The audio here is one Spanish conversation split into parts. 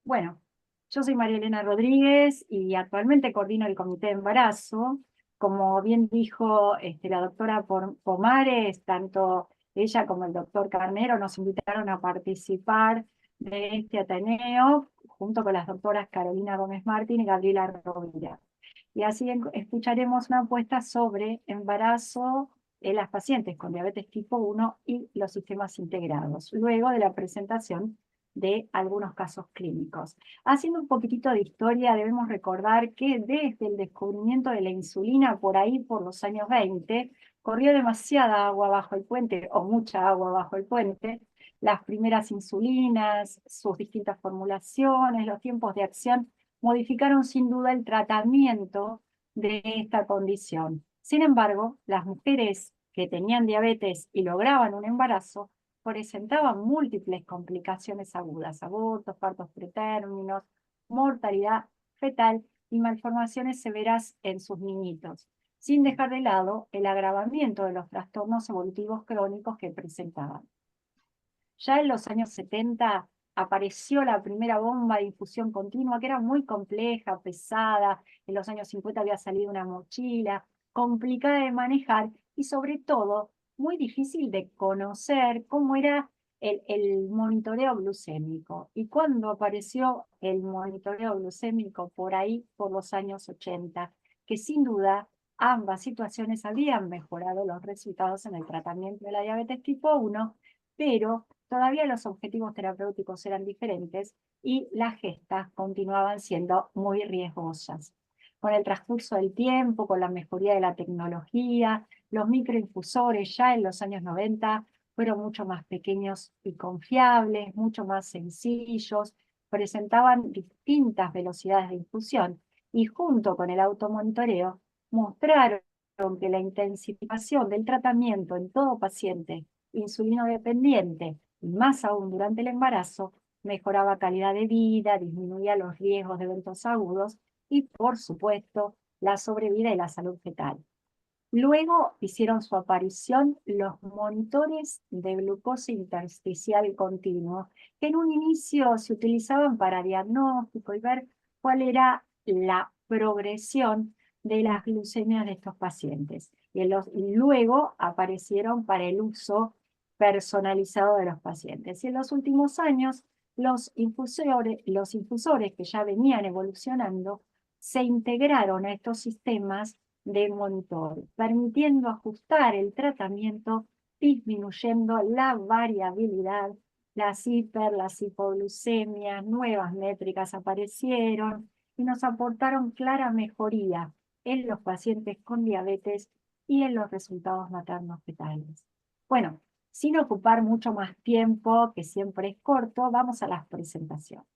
Bueno, yo soy María Elena Rodríguez y actualmente coordino el Comité de Embarazo. Como bien dijo la doctora Pomares, tanto ella como el doctor Carnero nos invitaron a participar de este Ateneo junto con las doctoras Carolina Gómez Martín y Gabriela Rovira. Y así escucharemos una apuesta sobre embarazo en las pacientes con diabetes tipo 1 y los sistemas integrados, luego de la presentación de algunos casos clínicos. Haciendo un poquitito de historia, debemos recordar que desde el descubrimiento de la insulina por ahí por los años 20, corrió demasiada agua bajo el puente, o mucha agua bajo el puente. Las primeras insulinas, sus distintas formulaciones, los tiempos de acción modificaron sin duda el tratamiento de esta condición. Sin embargo, las mujeres que tenían diabetes y lograban un embarazo presentaban múltiples complicaciones agudas, abortos, partos pretérminos, mortalidad fetal y malformaciones severas en sus niñitos, sin dejar de lado el agravamiento de los trastornos evolutivos crónicos que presentaban. Ya en los años 70 apareció la primera bomba de infusión continua, que era muy compleja, pesada. En los años 50 había salido una mochila, complicada de manejar y sobre todo muy difícil de conocer cómo era el monitoreo glucémico. Y cuando apareció el monitoreo glucémico por ahí, por los años 80, que sin duda ambas situaciones habían mejorado los resultados en el tratamiento de la diabetes tipo 1, pero todavía los objetivos terapéuticos eran diferentes y las gestas continuaban siendo muy riesgosas. Con el transcurso del tiempo, con la mejoría de la tecnología, los microinfusores ya en los años 90 fueron mucho más pequeños y confiables, mucho más sencillos, presentaban distintas velocidades de infusión y junto con el automonitoreo mostraron que la intensificación del tratamiento en todo paciente insulino dependiente, y más aún durante el embarazo, mejoraba calidad de vida, disminuía los riesgos de eventos agudos y, por supuesto, la sobrevida y la salud fetal. Luego hicieron su aparición los monitores de glucosa intersticial continuo, que en un inicio se utilizaban para diagnóstico y ver cuál era la progresión de las glucemias de estos pacientes. Y luego aparecieron para el uso personalizado de los pacientes. Y en los últimos años, los infusores que ya venían evolucionando se integraron a estos sistemas de monitor, permitiendo ajustar el tratamiento, disminuyendo la variabilidad, las hipoglucemias, nuevas métricas aparecieron y nos aportaron clara mejoría en los pacientes con diabetes y en los resultados maternos fetales. Bueno, sin ocupar mucho más tiempo, que siempre es corto, vamos a las presentaciones.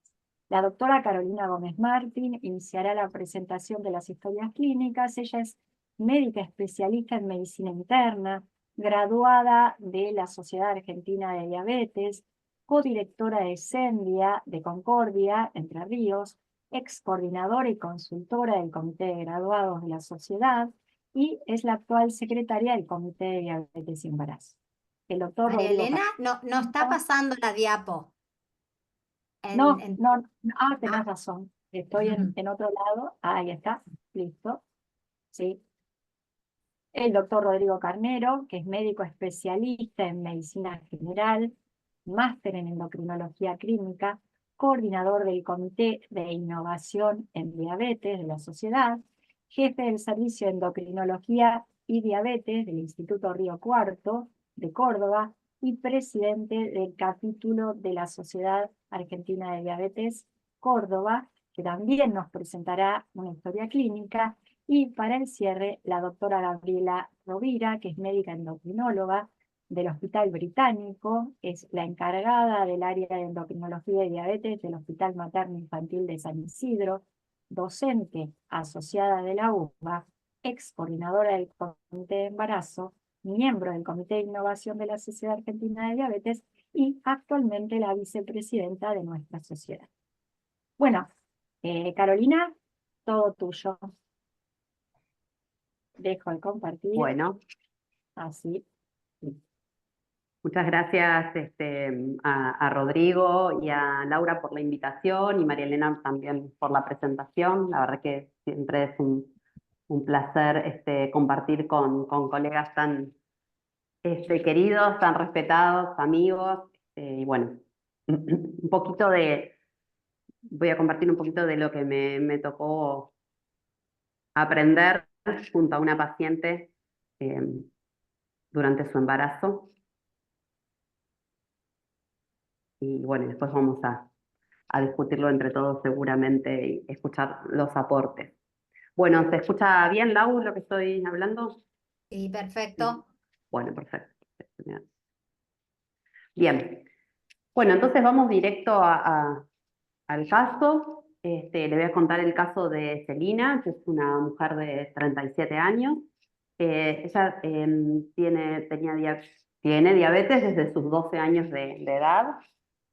La doctora Carolina Gómez Martín iniciará la presentación de las historias clínicas. Ella es médica especialista en medicina interna, graduada de la Sociedad Argentina de Diabetes, codirectora de Sendia de Concordia, Entre Ríos, ex coordinadora y consultora del Comité de Graduados de la Sociedad y es la actual secretaria del Comité de Diabetes y Embarazo. El doctor María Rodrigo Elena, no está Carnero. pasando la diapo. No, En- no, tenés ah, razón. Estoy en otro lado. Ahí está, listo. Sí. El doctor Rodrigo Carnero, que es médico especialista en medicina general, máster en endocrinología clínica, coordinador del Comité de Innovación en Diabetes de la Sociedad, jefe del Servicio de Endocrinología y Diabetes del Instituto Río Cuarto de Córdoba y presidente del capítulo de la Sociedad Argentina de Diabetes Córdoba, que también nos presentará una historia clínica. Y para el cierre, la doctora Gabriela Rovira, que es médica endocrinóloga del Hospital Británico, es la encargada del área de endocrinología y diabetes del Hospital Materno Infantil de San Isidro, docente asociada de la UBA, ex coordinadora del Comité de Embarazo, miembro del Comité de Innovación de la Sociedad Argentina de Diabetes y actualmente la vicepresidenta de nuestra sociedad. Bueno, Carolina, todo tuyo. Dejo de compartir, Bueno, así. Muchas gracias a Rodrigo y a Laura por la invitación y María Elena también por la presentación. La verdad que siempre es un placer compartir con colegas tan queridos, tan respetados, amigos. Y bueno, un poquito voy a compartir un poquito de lo que me tocó aprender junto a una paciente eh, durante su embarazo. Y bueno, después vamos a discutirlo entre todos seguramente y escuchar los aportes. Bueno, ¿se escucha bien, Lau, lo que estoy hablando? Sí, Sí. perfecto. Bueno, perfecto. Bien. Bueno, entonces vamos directo al caso. Le voy a contar el caso de Celina, que es una mujer de 37 años. Ella tiene diabetes desde sus 12 años de edad.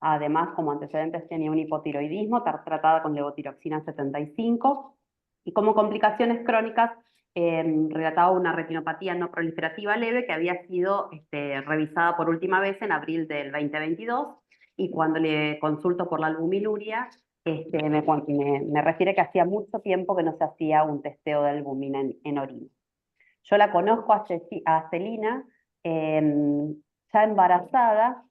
Además, como antecedentes tenía un hipotiroidismo, tratada con levotiroxina 75, y como complicaciones crónicas relataba una retinopatía no proliferativa leve que había sido revisada por última vez en abril del 2022, y cuando le consulto por la albuminuria, me refiere que hacía mucho tiempo que no se hacía un testeo de albumina en orina. Yo la conozco a Celina ya embarazada,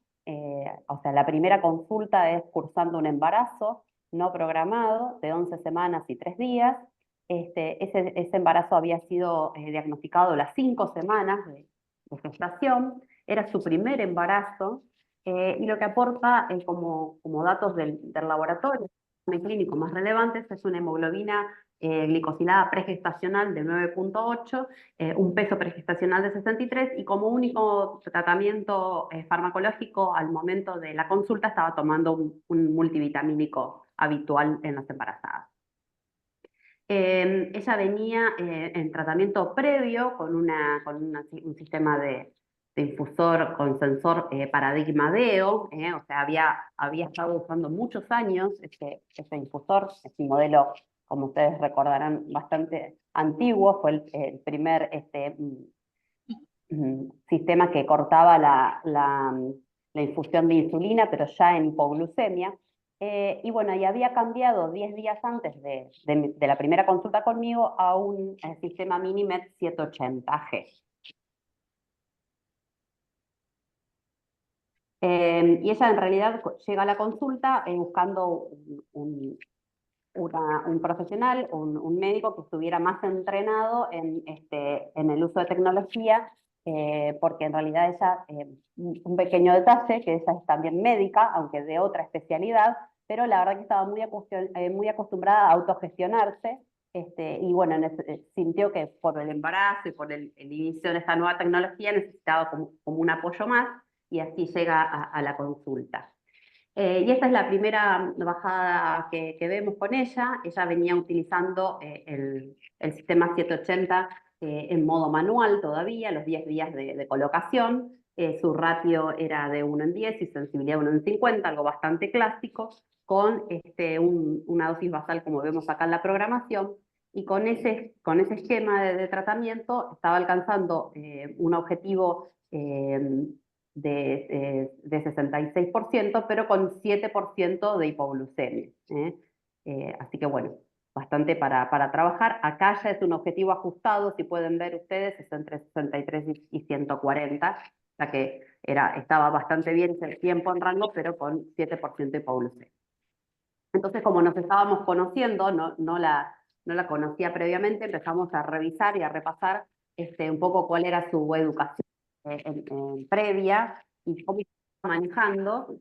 o sea, la primera consulta es cursando un embarazo no programado de 11 semanas y 3 días. Ese embarazo había sido diagnosticado a las 5 semanas de gestación, era su primer embarazo, y lo que aporta como datos del laboratorio clínico más relevantes es una hemoglobina glicosilada pregestacional de 9,8, un peso pregestacional de 63, y como único tratamiento farmacológico al momento de la consulta estaba tomando un multivitamínico habitual en las embarazadas. Ella venía en tratamiento previo con un sistema de infusor con sensor paradigma DEO, o sea, había estado usando muchos años este infusor. Es un modelo, como ustedes recordarán, bastante antiguo. Fue el primer sistema que cortaba la infusión de insulina, pero ya en hipoglucemia. Y bueno, y había cambiado 10 días antes de la primera consulta conmigo a un sistema Minimed 780G. Y ella en realidad llega a la consulta buscando un profesional, un médico que estuviera más entrenado en el uso de tecnología, porque en realidad ella, un pequeño detalle, que ella es también médica, aunque de otra especialidad, pero la verdad que estaba muy acostumbrada a autogestionarse, y bueno, sintió que por el embarazo y por el inicio de esta nueva tecnología necesitaba como un apoyo más, y así llega a la consulta. Y esta es la primera bajada que vemos con ella. Ella venía utilizando el sistema 780 en modo manual todavía, los 10 días de colocación. Su ratio era de 1 en 10 y sensibilidad 1 en 50, algo bastante clásico, con una dosis basal como vemos acá en la programación. Y con ese esquema de tratamiento estaba alcanzando un objetivo de 66%, pero con 7% de hipoglucemia. Así que bueno, bastante para trabajar. Acá ya es un objetivo ajustado, si pueden ver ustedes, es entre 63 y 140, o sea que estaba bastante bien el tiempo en rango, pero con 7% de hipoglucemia. Entonces, como nos estábamos conociendo, no la conocía previamente, empezamos a revisar y a repasar un poco cuál era su educación previa y cómo estaba manejando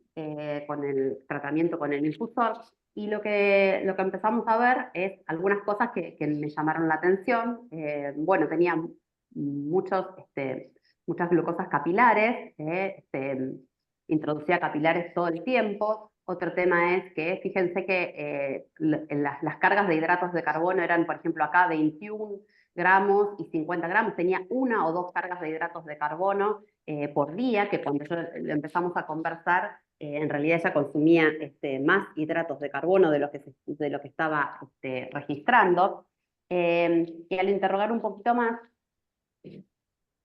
con el tratamiento con el infusor. Y lo que empezamos a ver es algunas cosas que me llamaron la atención. Bueno, tenía muchas glucosas capilares, introducía capilares todo el tiempo. Otro tema es que, fíjense que las cargas de hidratos de carbono eran, por ejemplo, acá 21 gramos y 50 gramos. Tenía 1 o 2 cargas de hidratos de carbono por día, que cuando empezamos a conversar, en realidad ella consumía más hidratos de carbono de lo que estaba registrando. Y al interrogar un poquito más,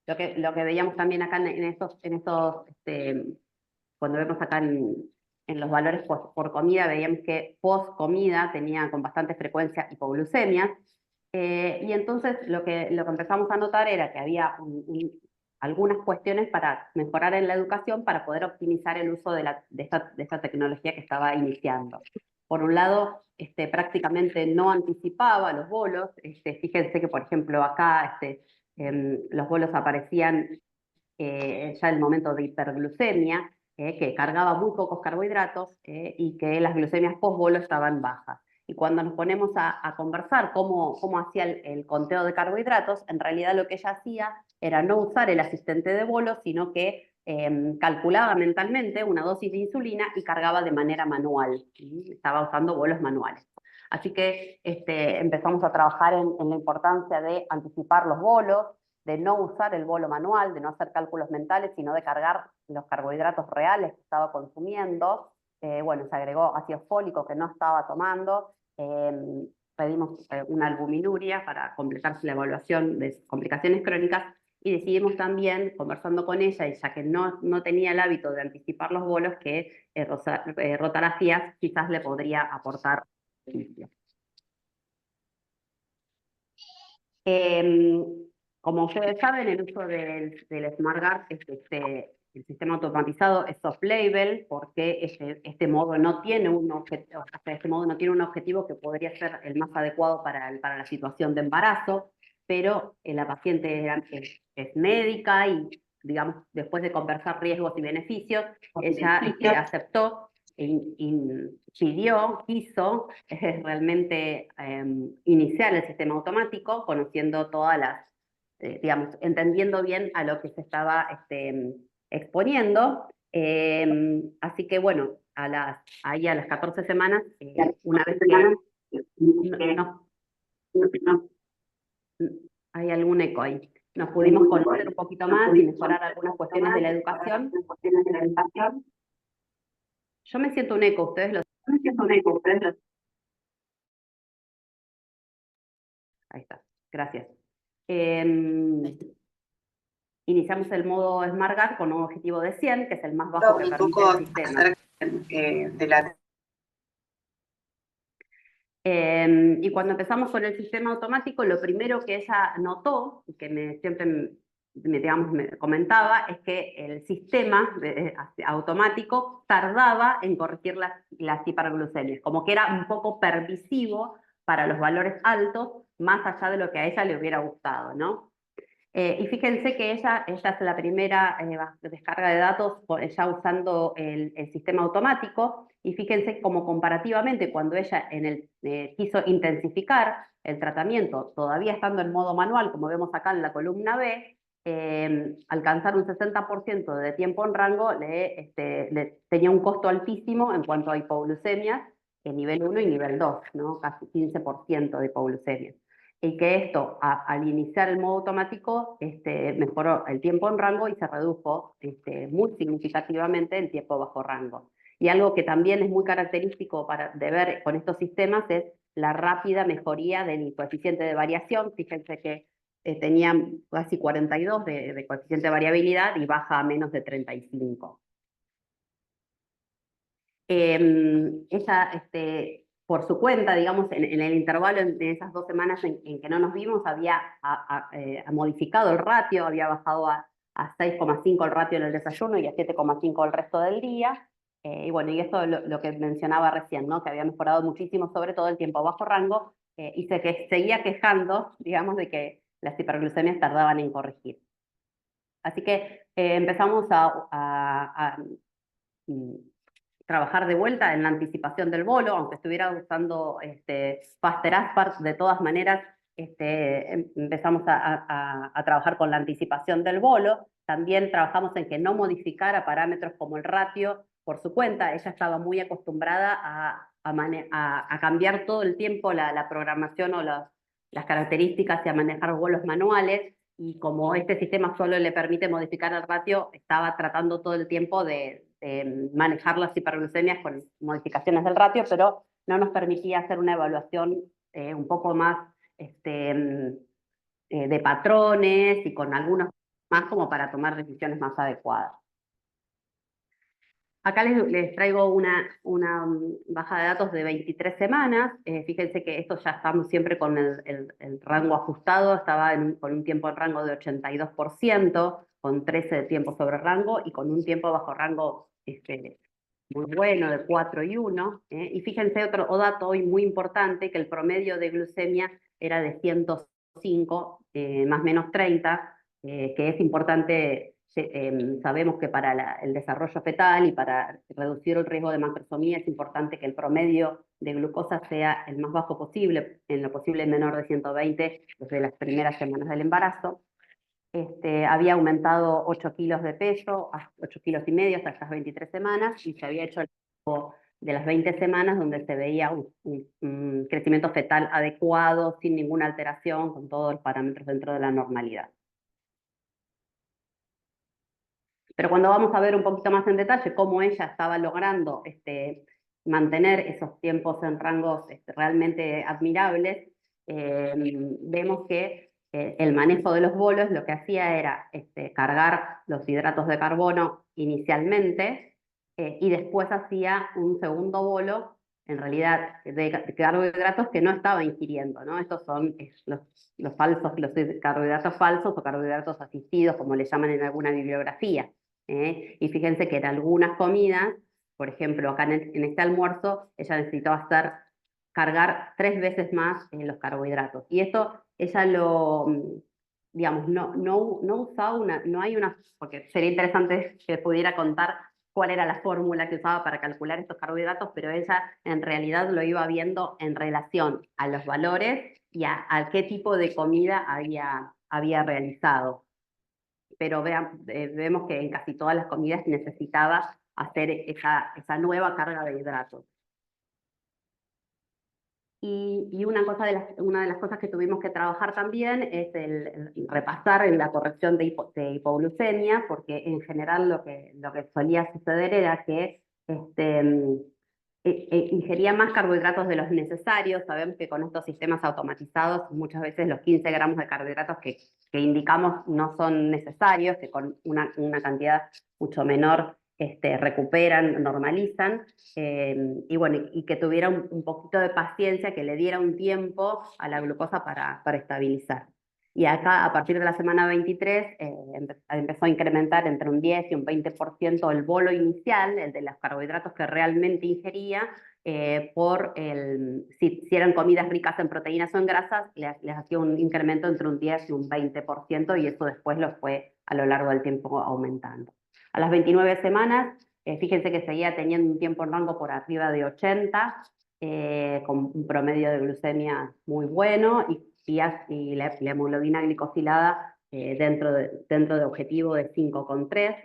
lo que veíamos también acá cuando vemos acá en los valores por comida, veíamos que post comida tenía con bastante frecuencia hipoglucemias. Y entonces lo que empezamos a notar era que había algunas cuestiones para mejorar en la educación para poder optimizar el uso de esta tecnología que estaba iniciando. Por un lado, prácticamente no anticipaba los bolos. Fíjense que, por ejemplo, acá los bolos aparecían ya en el momento de hiperglucemia, que cargaba muy pocos carbohidratos y que las glucemias post-bolo estaban bajas. Y cuando nos ponemos a conversar cómo hacía el conteo de carbohidratos, en realidad lo que ella hacía era no usar el asistente de bolo, sino que calculaba mentalmente una dosis de insulina y cargaba de manera manual. Estaba usando bolos manuales. Así que empezamos a trabajar en la importancia de anticipar los bolos, de no usar el bolo manual, de no hacer cálculos mentales, sino de cargar los carbohidratos reales que estaba consumiendo. Bueno, se agregó ácido fólico que no estaba tomando. Pedimos una albuminuria para completar la evaluación de complicaciones crónicas y decidimos también, conversando con ella, y ya que no tenía el hábito de anticipar los bolos, que rotarafías quizás le podría aportar beneficio. Como ustedes saben, el uso del SmartGuard, el sistema automatizado, es off-label, porque este modo no tiene un objetivo que podría ser el más adecuado para la situación de embarazo, pero la paciente es médica y, digamos, después de conversar riesgos y beneficios, ella aceptó, quiso realmente iniciar el sistema automático, conociendo todas las, digamos, entendiendo bien a lo que se estaba exponiendo. Así que bueno, ahí a las 14 semanas, una vez que hay algún eco ahí, nos pudimos conocer un poquito más y mejorar algunas cuestiones de la educación. Yo me siento un eco, ustedes lo... Ahí está, gracias. Iniciamos el modo SmartGuard con un objetivo de 100, que es el más bajo que permite el sistema. Y cuando empezamos con el sistema automático, lo primero que ella notó, y que siempre me comentaba, es que el sistema automático tardaba en corregir las hiperglucemias, como que era un poco permisivo para los valores altos, más allá de lo que a ella le hubiera gustado, ¿no? Y fíjense que ella es la primera descarga de datos ya usando el sistema automático, y fíjense como comparativamente cuando ella quiso intensificar el tratamiento, todavía estando en modo manual, como vemos acá en la columna B, alcanzar un 60% de tiempo en rango tenía un costo altísimo en cuanto a hipoglucemias en nivel 1 y nivel 2, ¿no? Casi 15% de hipoglucemias. Y que esto, al iniciar el modo automático, mejoró el tiempo en rango y se redujo muy significativamente el tiempo bajo rango. Y algo que también es muy característico de ver con estos sistemas es la rápida mejoría del coeficiente de variación. Fíjense que tenían casi 42 de coeficiente de variabilidad y baja a menos de 35. Ella, por su cuenta, digamos, en el intervalo de esas 2 semanas en que no nos vimos, había modificado el ratio, había bajado a 6,5 el ratio en el desayuno y a 7,5 el resto del día. Y bueno, y esto lo que mencionaba recién, ¿no? Que había mejorado muchísimo, sobre todo el tiempo bajo rango, y seguía quejando, digamos, de que las hiperglucemias tardaban en corregir. Así que empezamos a trabajar de vuelta en la anticipación del bolo, aunque estuviera usando Faster Aspart, de todas maneras empezamos a trabajar con la anticipación del bolo. También trabajamos en que no modificara parámetros como el ratio por su cuenta. Ella estaba muy acostumbrada a cambiar todo el tiempo la programación o las características y a manejar bolos manuales, y como este sistema solo le permite modificar el ratio, estaba tratando todo el tiempo de manejar las hiperglucemias con modificaciones del ratio, pero no nos permitía hacer una evaluación un poco más de patrones y con algunos más como para tomar decisiones más adecuadas. Acá les traigo una baja de datos de 23 semanas. Fíjense que esto ya estamos siempre con el rango ajustado, estaba con un tiempo en rango de 82%, con 13 de tiempo sobre rango y con un tiempo bajo rango muy bueno de 4 y 1. Y fíjense otro dato hoy muy importante, que el promedio de glucemia era de 105, más o menos 30, que es importante. Sabemos que para el desarrollo fetal y para reducir el riesgo de macrosomía es importante que el promedio de glucosa sea el más bajo posible, en lo posible menor de 120 desde las primeras semanas del embarazo. Había aumentado 8 kilos de peso, 8 kilos y medio hasta estas 23 semanas, y se había hecho el tiempo de las 20 semanas donde se veía un crecimiento fetal adecuado, sin ninguna alteración, con todos los parámetros dentro de la normalidad. Pero cuando vamos a ver un poquito más en detalle cómo ella estaba logrando mantener esos tiempos en rangos realmente admirables, vemos que el manejo de los bolos lo que hacía era cargar los hidratos de carbono inicialmente y después hacía un segundo bolo, en realidad de carbohidratos que no estaba ingiriendo, ¿no? Estos son los carbohidratos falsos o carbohidratos asistidos, como le llaman en alguna bibliografía. Y fíjense que en algunas comidas, por ejemplo, acá en este almuerzo, ella necesitaba cargar 3 veces más los carbohidratos. Y esto ella digamos, no usaba no hay una, porque sería interesante que pudiera contar cuál era la fórmula que usaba para calcular estos carbohidratos, pero ella en realidad lo iba viendo en relación a los valores y a qué tipo de comida había realizado. Pero vemos que en casi todas las comidas necesitaba hacer esa nueva carga de hidratos. Y una de las cosas que tuvimos que trabajar también es el repasar en la corrección de hipoglucemia, porque en general lo que solía suceder era que ingería más carbohidratos de los necesarios. Sabemos que con estos sistemas automatizados muchas veces los 15 gramos de carbohidratos que indicamos no son necesarios, que con una cantidad mucho menor recuperan, normalizan, y bueno, y que tuviera un poquito de paciencia, que le diera un tiempo a la glucosa para estabilizar. Y acá, a partir de la semana 23, empezó a incrementar entre un 10 y un 20% el bolo inicial, el de los carbohidratos que realmente ingería, si eran comidas ricas en proteínas o en grasas, les hacía un incremento entre un 10 y un 20%, y eso después lo fue a lo largo del tiempo aumentando. A las 29 semanas, fíjense que seguía teniendo un tiempo en rango por arriba de 80, con un promedio de glucemia muy bueno, y la hemoglobina glicosilada dentro de objetivo de 5,3.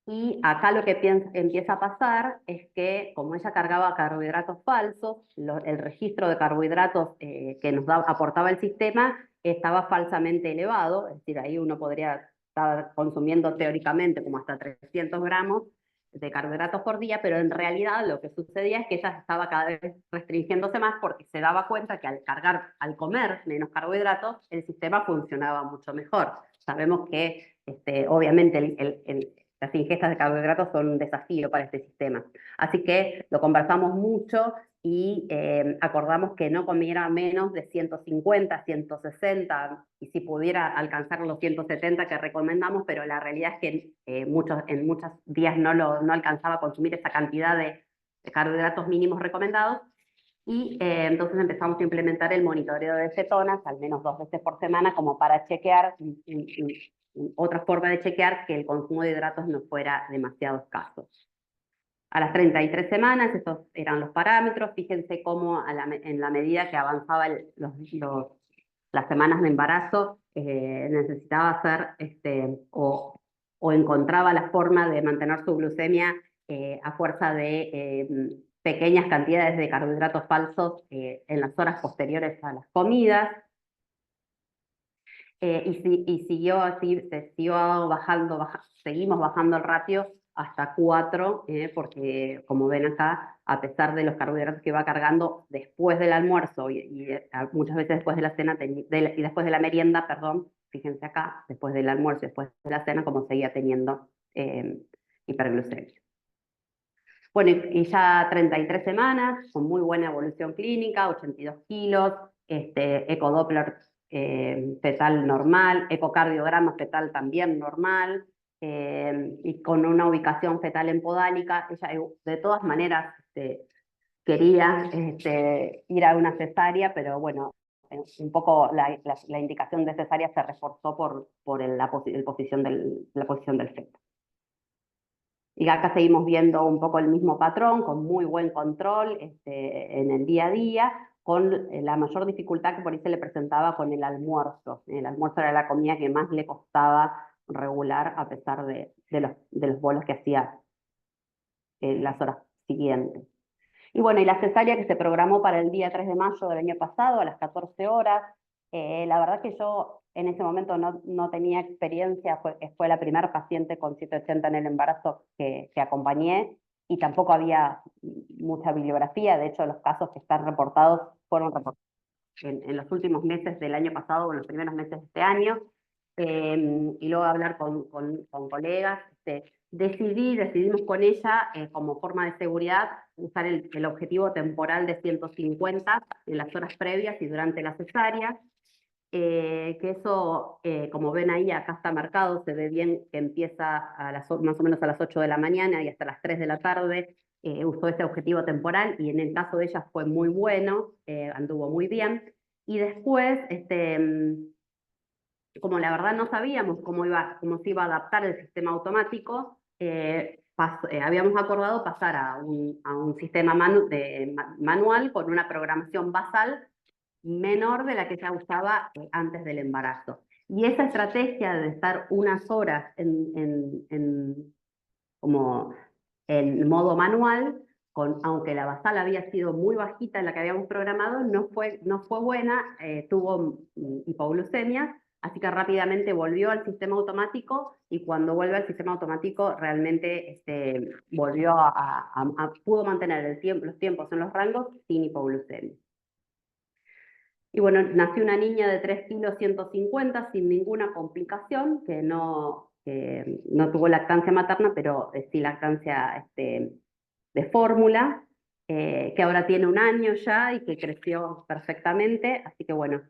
Y acá lo que empieza a pasar es que, como ella cargaba carbohidratos falsos, el registro de carbohidratos que nos aportaba el sistema estaba falsamente elevado, es decir, ahí uno podría estar consumiendo teóricamente como hasta 300 gramos de carbohidratos por día, pero en realidad lo que sucedía es que ella estaba cada vez restringiéndose más, porque se daba cuenta que al comer menos carbohidratos, el sistema funcionaba mucho mejor. Sabemos que obviamente las ingestas de carbohidratos son un desafío para este sistema. Así que lo conversamos mucho y acordamos que no comiera menos de 150, 160, y si pudiera alcanzar los 170 que recomendamos, pero la realidad es que en muchos días no alcanzaba a consumir esa cantidad de carbohidratos mínimos recomendados. Y entonces empezamos a implementar el monitoreo de cetonas al menos 2 veces por semana, como para chequear, otra forma de chequear que el consumo de hidratos no fuera demasiado escaso. A las 33 semanas, estos eran los parámetros. Fíjense cómo en la medida que avanzaban las semanas de embarazo, necesitaba hacer o encontraba la forma de mantener su glucemia a fuerza de pequeñas cantidades de carbohidratos falsos en las horas posteriores a las comidas. Y siguió así, seguimos bajando el ratio hasta 4, porque como ven acá, a pesar de los carbohidratos que iba cargando después del almuerzo y muchas veces después de la cena, y después de la merienda, perdón, fíjense acá, después del almuerzo y después de la cena, como seguía teniendo hiperglucemia. Bueno, y ya 33 semanas, con muy buena evolución clínica, 82 kilos, ecodoppler fetal normal, ecocardiograma fetal también normal, y con una ubicación fetal en podálica. Ella de todas maneras quería ir a una cesárea, pero bueno, un poco la indicación de cesárea se reforzó por la posición del feto. Y acá seguimos viendo un poco el mismo patrón, con muy buen control en el día a día, con la mayor dificultad que por ahí se le presentaba con el almuerzo. El almuerzo era la comida que más le costaba regular, a pesar de los bolos que hacía en las horas siguientes. Y bueno, y la cesárea que se programó para el día 3 de mayo del año pasado, a las 14 horas, la verdad que yo en ese momento no tenía experiencia, fue la primera paciente con 780 en el embarazo que acompañé, y tampoco había mucha bibliografía. De hecho, los casos que están reportados fueron reportados en los últimos meses del año pasado o en los primeros meses de este año, y luego hablar con colegas. Decidimos con ella, como forma de seguridad, usar el objetivo temporal de 150 en las horas previas y durante la cesárea, que eso, como ven ahí, acá está marcado, se ve bien que empieza más o menos a las 8 de la mañana y hasta las 3 de la tarde, usó ese objetivo temporal, y en el caso de ella fue muy bueno, anduvo muy bien. Y después, como la verdad no sabíamos cómo se iba a adaptar el sistema automático, habíamos acordado pasar a un sistema manual con una programación basal menor de la que ya usaba antes del embarazo. Y esa estrategia de estar unas horas como en modo manual, aunque la basal había sido muy bajita en la que habíamos programado, no fue buena, tuvo hipoglucemia, así que rápidamente volvió al sistema automático, y cuando vuelve al sistema automático realmente volvió pudo mantener los tiempos en los rangos sin hipoglucemia. Y bueno, nació una niña de 3 kilos 150 sin ninguna complicación, que no tuvo lactancia materna, pero sí lactancia de fórmula, que ahora tiene 1 año ya y que creció perfectamente. Así que bueno,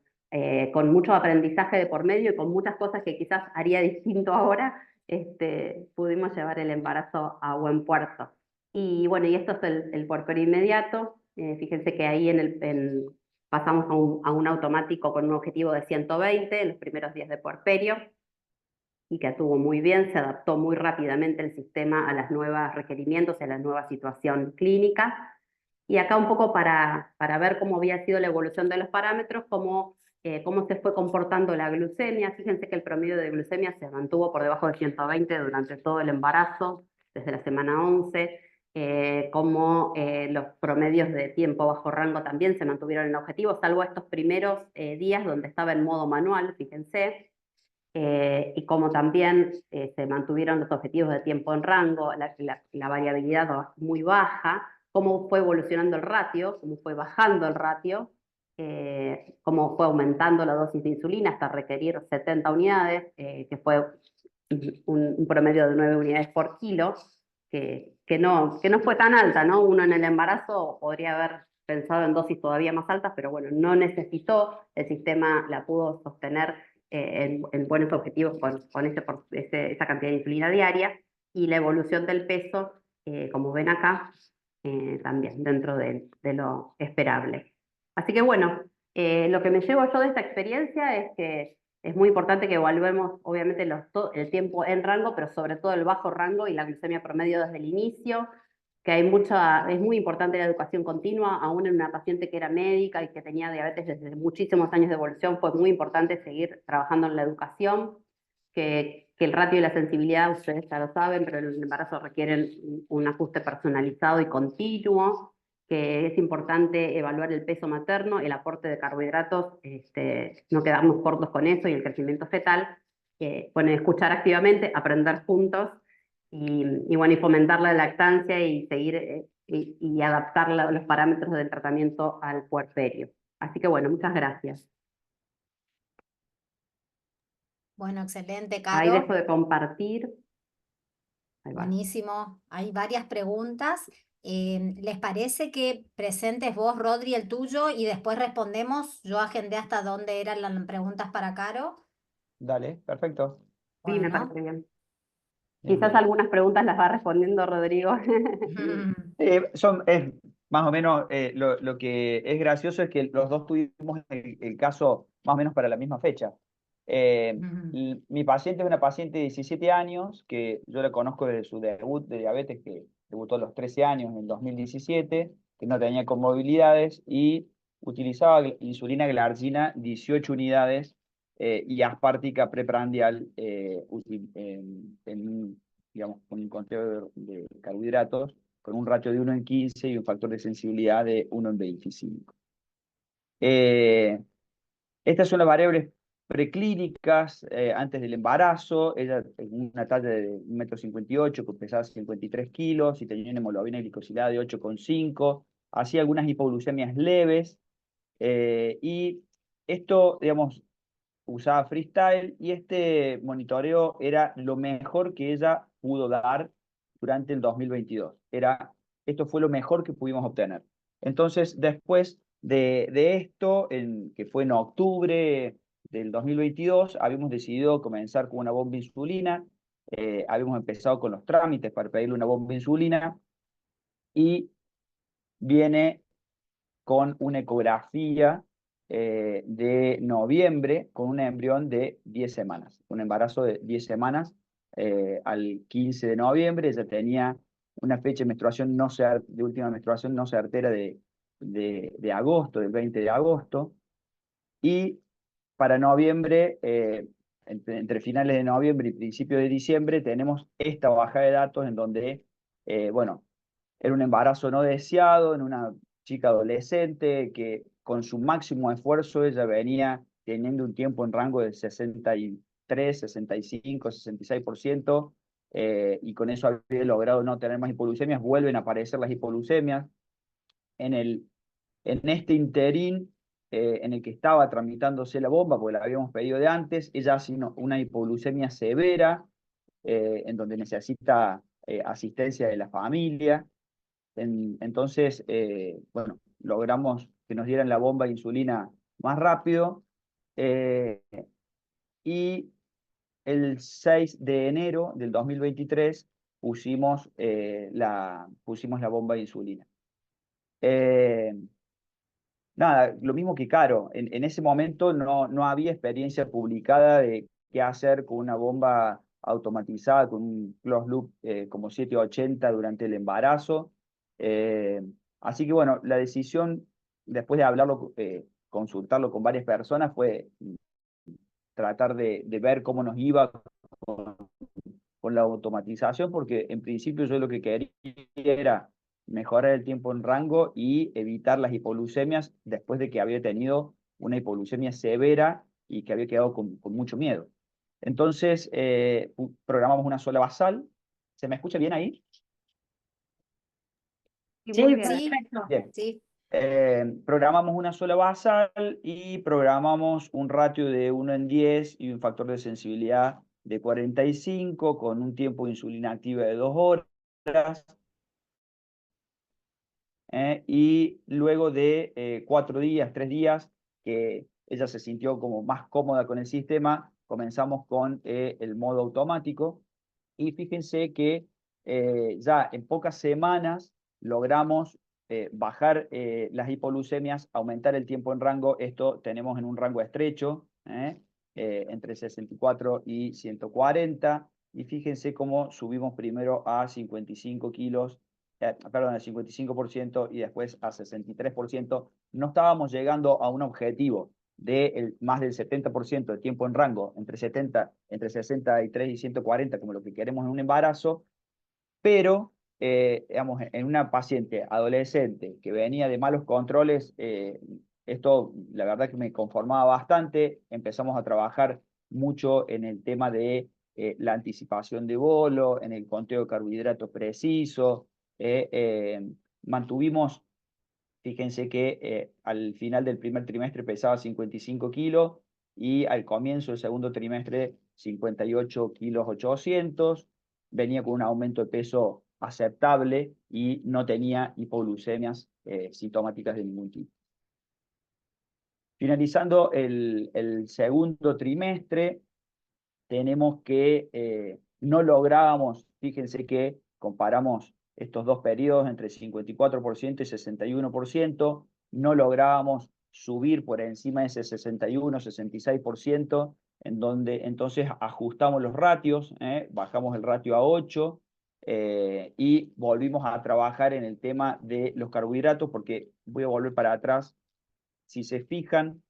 con mucho aprendizaje de por medio y con muchas cosas que quizás haría distinto ahora, pudimos llevar el embarazo a buen puerto. Y bueno, y esto es el puerperio inmediato. Fíjense que ahí pasamos a un automático con un objetivo de 120 en los primeros días de puerperio, y que estuvo muy bien, se adaptó muy rápidamente el sistema a los nuevos requerimientos, a la nueva situación clínica. Y acá un poco para ver cómo había sido la evolución de los parámetros, cómo se fue comportando la glucemia. Fíjense que el promedio de glucemia se mantuvo por debajo de 120 durante todo el embarazo, desde la semana 11, como los promedios de tiempo bajo rango también se mantuvieron en objetivo, salvo estos primeros días donde estaba en modo manual, fíjense. Y como también se mantuvieron los objetivos de tiempo en rango, la variabilidad muy baja, cómo fue evolucionando el ratio, cómo fue bajando el ratio, cómo fue aumentando la dosis de insulina hasta requerir 70 unidades, que fue un promedio de 9 unidades por kilo, que no fue tan alta, ¿no? Uno en el embarazo podría haber pensado en dosis todavía más altas, pero bueno, no necesitó, el sistema la pudo sostener en buenos objetivos con esa cantidad de insulina diaria, y la evolución del peso, como ven acá, también dentro de lo esperable. Así que bueno, lo que me llevo yo de esta experiencia es que es muy importante que evaluemos obviamente el tiempo en rango, pero sobre todo el bajo rango y la glucemia promedio desde el inicio, que es muy importante la educación continua, aún en una paciente que era médica y que tenía diabetes desde muchísimos años de evolución. Fue muy importante seguir trabajando en la educación, que el ratio y la sensibilidad, ustedes ya lo saben, pero en el embarazo requieren un ajuste personalizado y continuo, que es importante evaluar el peso materno, el aporte de carbohidratos, no quedarnos cortos con eso, y el crecimiento fetal. Bueno, escuchar activamente, aprender juntos, y bueno, y fomentar la lactancia y seguir y adaptar los parámetros del tratamiento al puerperio. Así que bueno, muchas gracias. Bueno, excelente, Ahí dejo Caro. de compartir. Ahí va. Buenísimo. Hay varias preguntas. ¿Les parece que presentes vos, Rodri, el tuyo y después respondemos? Yo agendé hasta dónde eran las preguntas para Caro. Dale, perfecto. Sí, me Bueno. parece bien. Bien, Quizás bien. algunas preguntas las va respondiendo Rodrigo. Es más o menos lo que es gracioso es que los dos tuvimos el caso más o menos para la misma fecha. Mi paciente es una paciente de 17 años que yo la conozco desde su debut de diabetes, que debutó a los 13 años en el 2017, que no tenía comorbilidades y utilizaba insulina glargina 18 unidades y aspartica preprandial digamos, con un conteo de carbohidratos con un ratio de 1 en 15 y un factor de sensibilidad de 1 en 25. Estas son las variables preclínicas antes del embarazo. Ella en una talla de 1,58 m, que pesaba 53 kilos y tenía una hemoglobina glicosilada de 8,5. Hacía algunas hipoglucemias leves y esto, digamos, usaba freestyle y este monitoreo era lo mejor que ella pudo dar durante el 2022. Esto fue lo mejor que pudimos obtener. Entonces, después de esto, que fue en octubre del 2022, habíamos decidido comenzar con una bomba de insulina. Habíamos empezado con los trámites para pedirle una bomba de insulina y viene con una ecografía de noviembre con un embrión de 10 semanas, un embarazo de 10 semanas. Al 15 de noviembre ella tenía una fecha de menstruación de última menstruación no certera de agosto, del 20 de agosto, y para noviembre, entre finales de noviembre y principio de diciembre, tenemos esta baja de datos en donde, bueno, era un embarazo no deseado en una chica adolescente que con su máximo esfuerzo ella venía teniendo un tiempo en rango de 63, 65, 66%, y con eso había logrado no tener más hipoglucemias. Vuelven a aparecer las hipoglucemias. En este interín en el que estaba tramitándose la bomba, porque la habíamos pedido de antes, ella hace una hipoglucemia severa, en donde necesita asistencia de la familia. Entonces, bueno, logramos que nos dieran la bomba de insulina más rápido eh, y el 6 de enero del 2023 pusimos la bomba de insulina. Nada, lo mismo que Caro, en ese momento no había experiencia publicada de qué hacer con una bomba automatizada, con un closed loop como 780 durante el embarazo. Eh, Así que bueno, la decisión, después de hablarlo, consultarlo con varias personas, fue tratar de ver cómo nos iba con la automatización, porque en principio yo lo que quería era mejorar el tiempo en rango y evitar las hipoglucemias después de que había tenido una hipoglucemia severa y que había quedado con mucho miedo. Entonces, programamos una sola basal. ¿Se me escucha bien ahí? Sí, Sí, muy bien. Sí, perfecto. Bien. sí. Programamos una sola basal y programamos un ratio de 1 en 10 y un factor de sensibilidad de 45 con un tiempo de insulina activa de 2 horas. Y luego de 4 días, 3 días, que ella se sintió como más cómoda con el sistema, comenzamos con el modo automático. Y fíjense que ya en pocas semanas logramos bajar las hipoglucemias, aumentar el tiempo en rango. Esto tenemos en un rango estrecho, entre 64 y 140. Y fíjense cómo subimos primero a 55 kilos, perdón, al 55% y después a 63%. No estábamos llegando a un objetivo de más del 70% de tiempo en rango, entre 63 y 140, como lo que queremos en un embarazo, pero digamos, en una paciente adolescente que venía de malos controles, esto la verdad que me conformaba bastante. Empezamos a trabajar mucho en el tema de la anticipación de bolo, en el conteo de carbohidratos preciso. Mantuvimos, fíjense que al final del primer trimestre pesaba 55 kilos y al comienzo del segundo trimestre 58 kilos 800. Venía con un aumento de peso aceptable y no tenía hipoglucemias sintomáticas de ningún tipo. Finalizando el segundo trimestre, tenemos que no lográbamos, fíjense que comparamos estos dos periodos entre 54% y 61%, no lográbamos subir por encima de ese 61, 66%, en donde entonces ajustamos los ratios, bajamos el ratio a 8, y volvimos a trabajar en el tema de los carbohidratos, porque voy a volver para atrás. Si se fijan,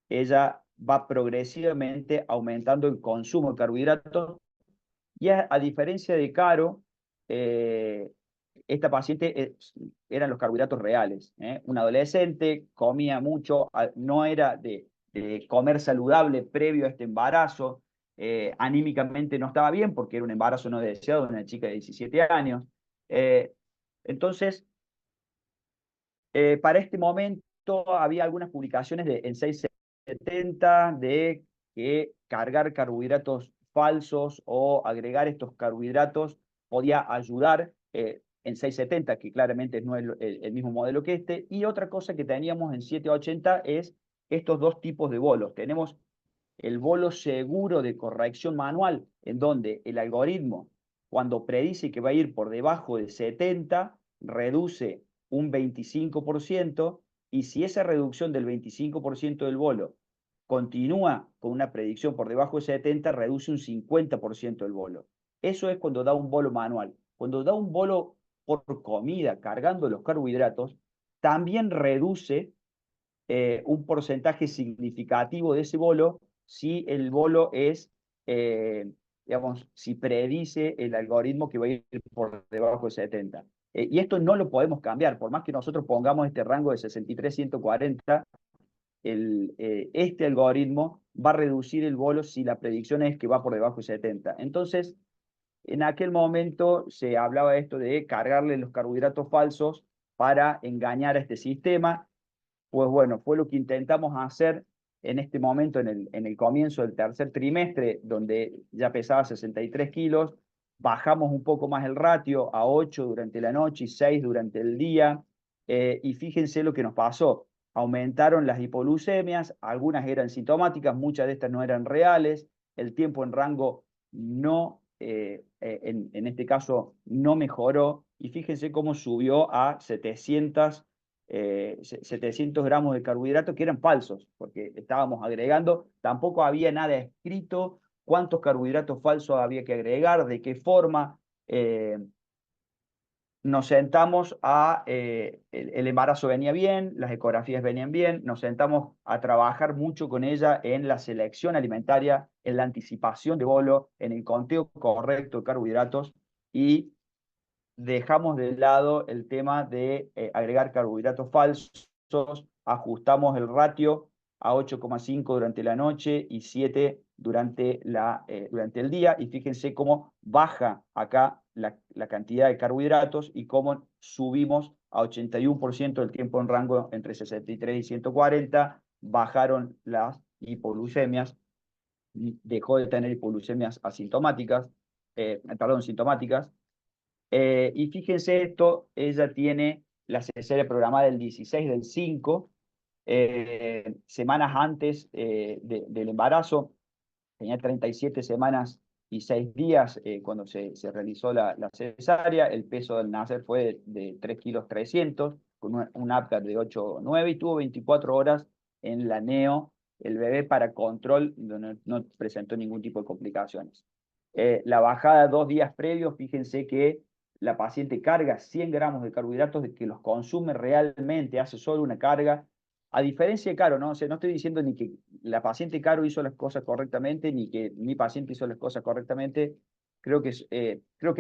ella va progresivamente aumentando el consumo de carbohidratos y a diferencia de Caro, esta paciente eran los carbohidratos reales. Un adolescente, comía mucho, no era de comer saludable previo a este embarazo, anímicamente no estaba bien porque era un embarazo no deseado de una chica de 17 años. Entonces, para este momento había algunas publicaciones en 670 de que cargar carbohidratos falsos o agregar estos carbohidratos podía ayudar, en 670, que claramente no es el mismo modelo que este. Y otra cosa que teníamos en 780 es estos dos tipos de bolos. Tenemos el bolo seguro de corrección manual, en donde el algoritmo, cuando predice que va a ir por debajo de 70, reduce un 25%, y si esa reducción del 25% del bolo continúa con una predicción por debajo de 70, reduce un 50% del bolo. Eso es cuando da un bolo manual. Cuando da un bolo por comida, cargando los carbohidratos, también reduce un porcentaje significativo de ese bolo si el bolo es, digamos, si predice el algoritmo que va a ir por debajo de 70. Y esto no lo podemos cambiar, por más que nosotros pongamos este rango de 63-140, este algoritmo va a reducir el bolo si la predicción es que va por debajo de 70. Entonces, en aquel momento se hablaba de esto de cargarle los carbohidratos falsos para engañar a este sistema. Pues bueno, fue lo que intentamos hacer en este momento, en el comienzo del tercer trimestre, donde ya pesaba 63 kilos, bajamos un poco más el ratio a 8 durante la noche y 6 durante el día, y fíjense lo que nos pasó. Aumentaron las hipoglucemias, algunas eran sintomáticas, muchas de estas no eran reales, el tiempo en rango no, en este caso, no mejoró, y fíjense cómo subió a 700 gramos de carbohidratos que eran falsos, porque estábamos agregando, tampoco había nada escrito cuántos carbohidratos falsos había que agregar, de qué forma. Nos sentamos el embarazo venía bien, las ecografías venían bien, nos sentamos a trabajar mucho con ella en la selección alimentaria, en la anticipación de bolo, en el conteo correcto de carbohidratos, y dejamos de lado el tema de agregar carbohidratos falsos, ajustamos el ratio a 8,5 durante la noche y 7 durante el día, y fíjense cómo baja acá la cantidad de carbohidratos y cómo subimos a 81% del tiempo en rango entre 63 y 140, bajaron las hipoglucemias, dejó de tener hipoglucemias asintomáticas, sintomáticas. Y fíjense esto, ella tiene la cesárea programada el 16/5, semanas antes del embarazo. Tenía 37 semanas y 6 días cuando se realizó la cesárea. El peso del nacer fue de 3,3 kilos, con un APGAR de 8,9, y tuvo 24 horas en la NEO el bebé para control, donde no presentó ningún tipo de complicaciones. La bajada 2 días previos, fíjense que la paciente carga 100 gramos de carbohidratos, de que los consume realmente, hace solo una carga. A diferencia de Caro, ¿no? O sea, no estoy diciendo ni que la paciente Caro hizo las cosas correctamente, ni que mi paciente hizo las cosas correctamente. Creo que es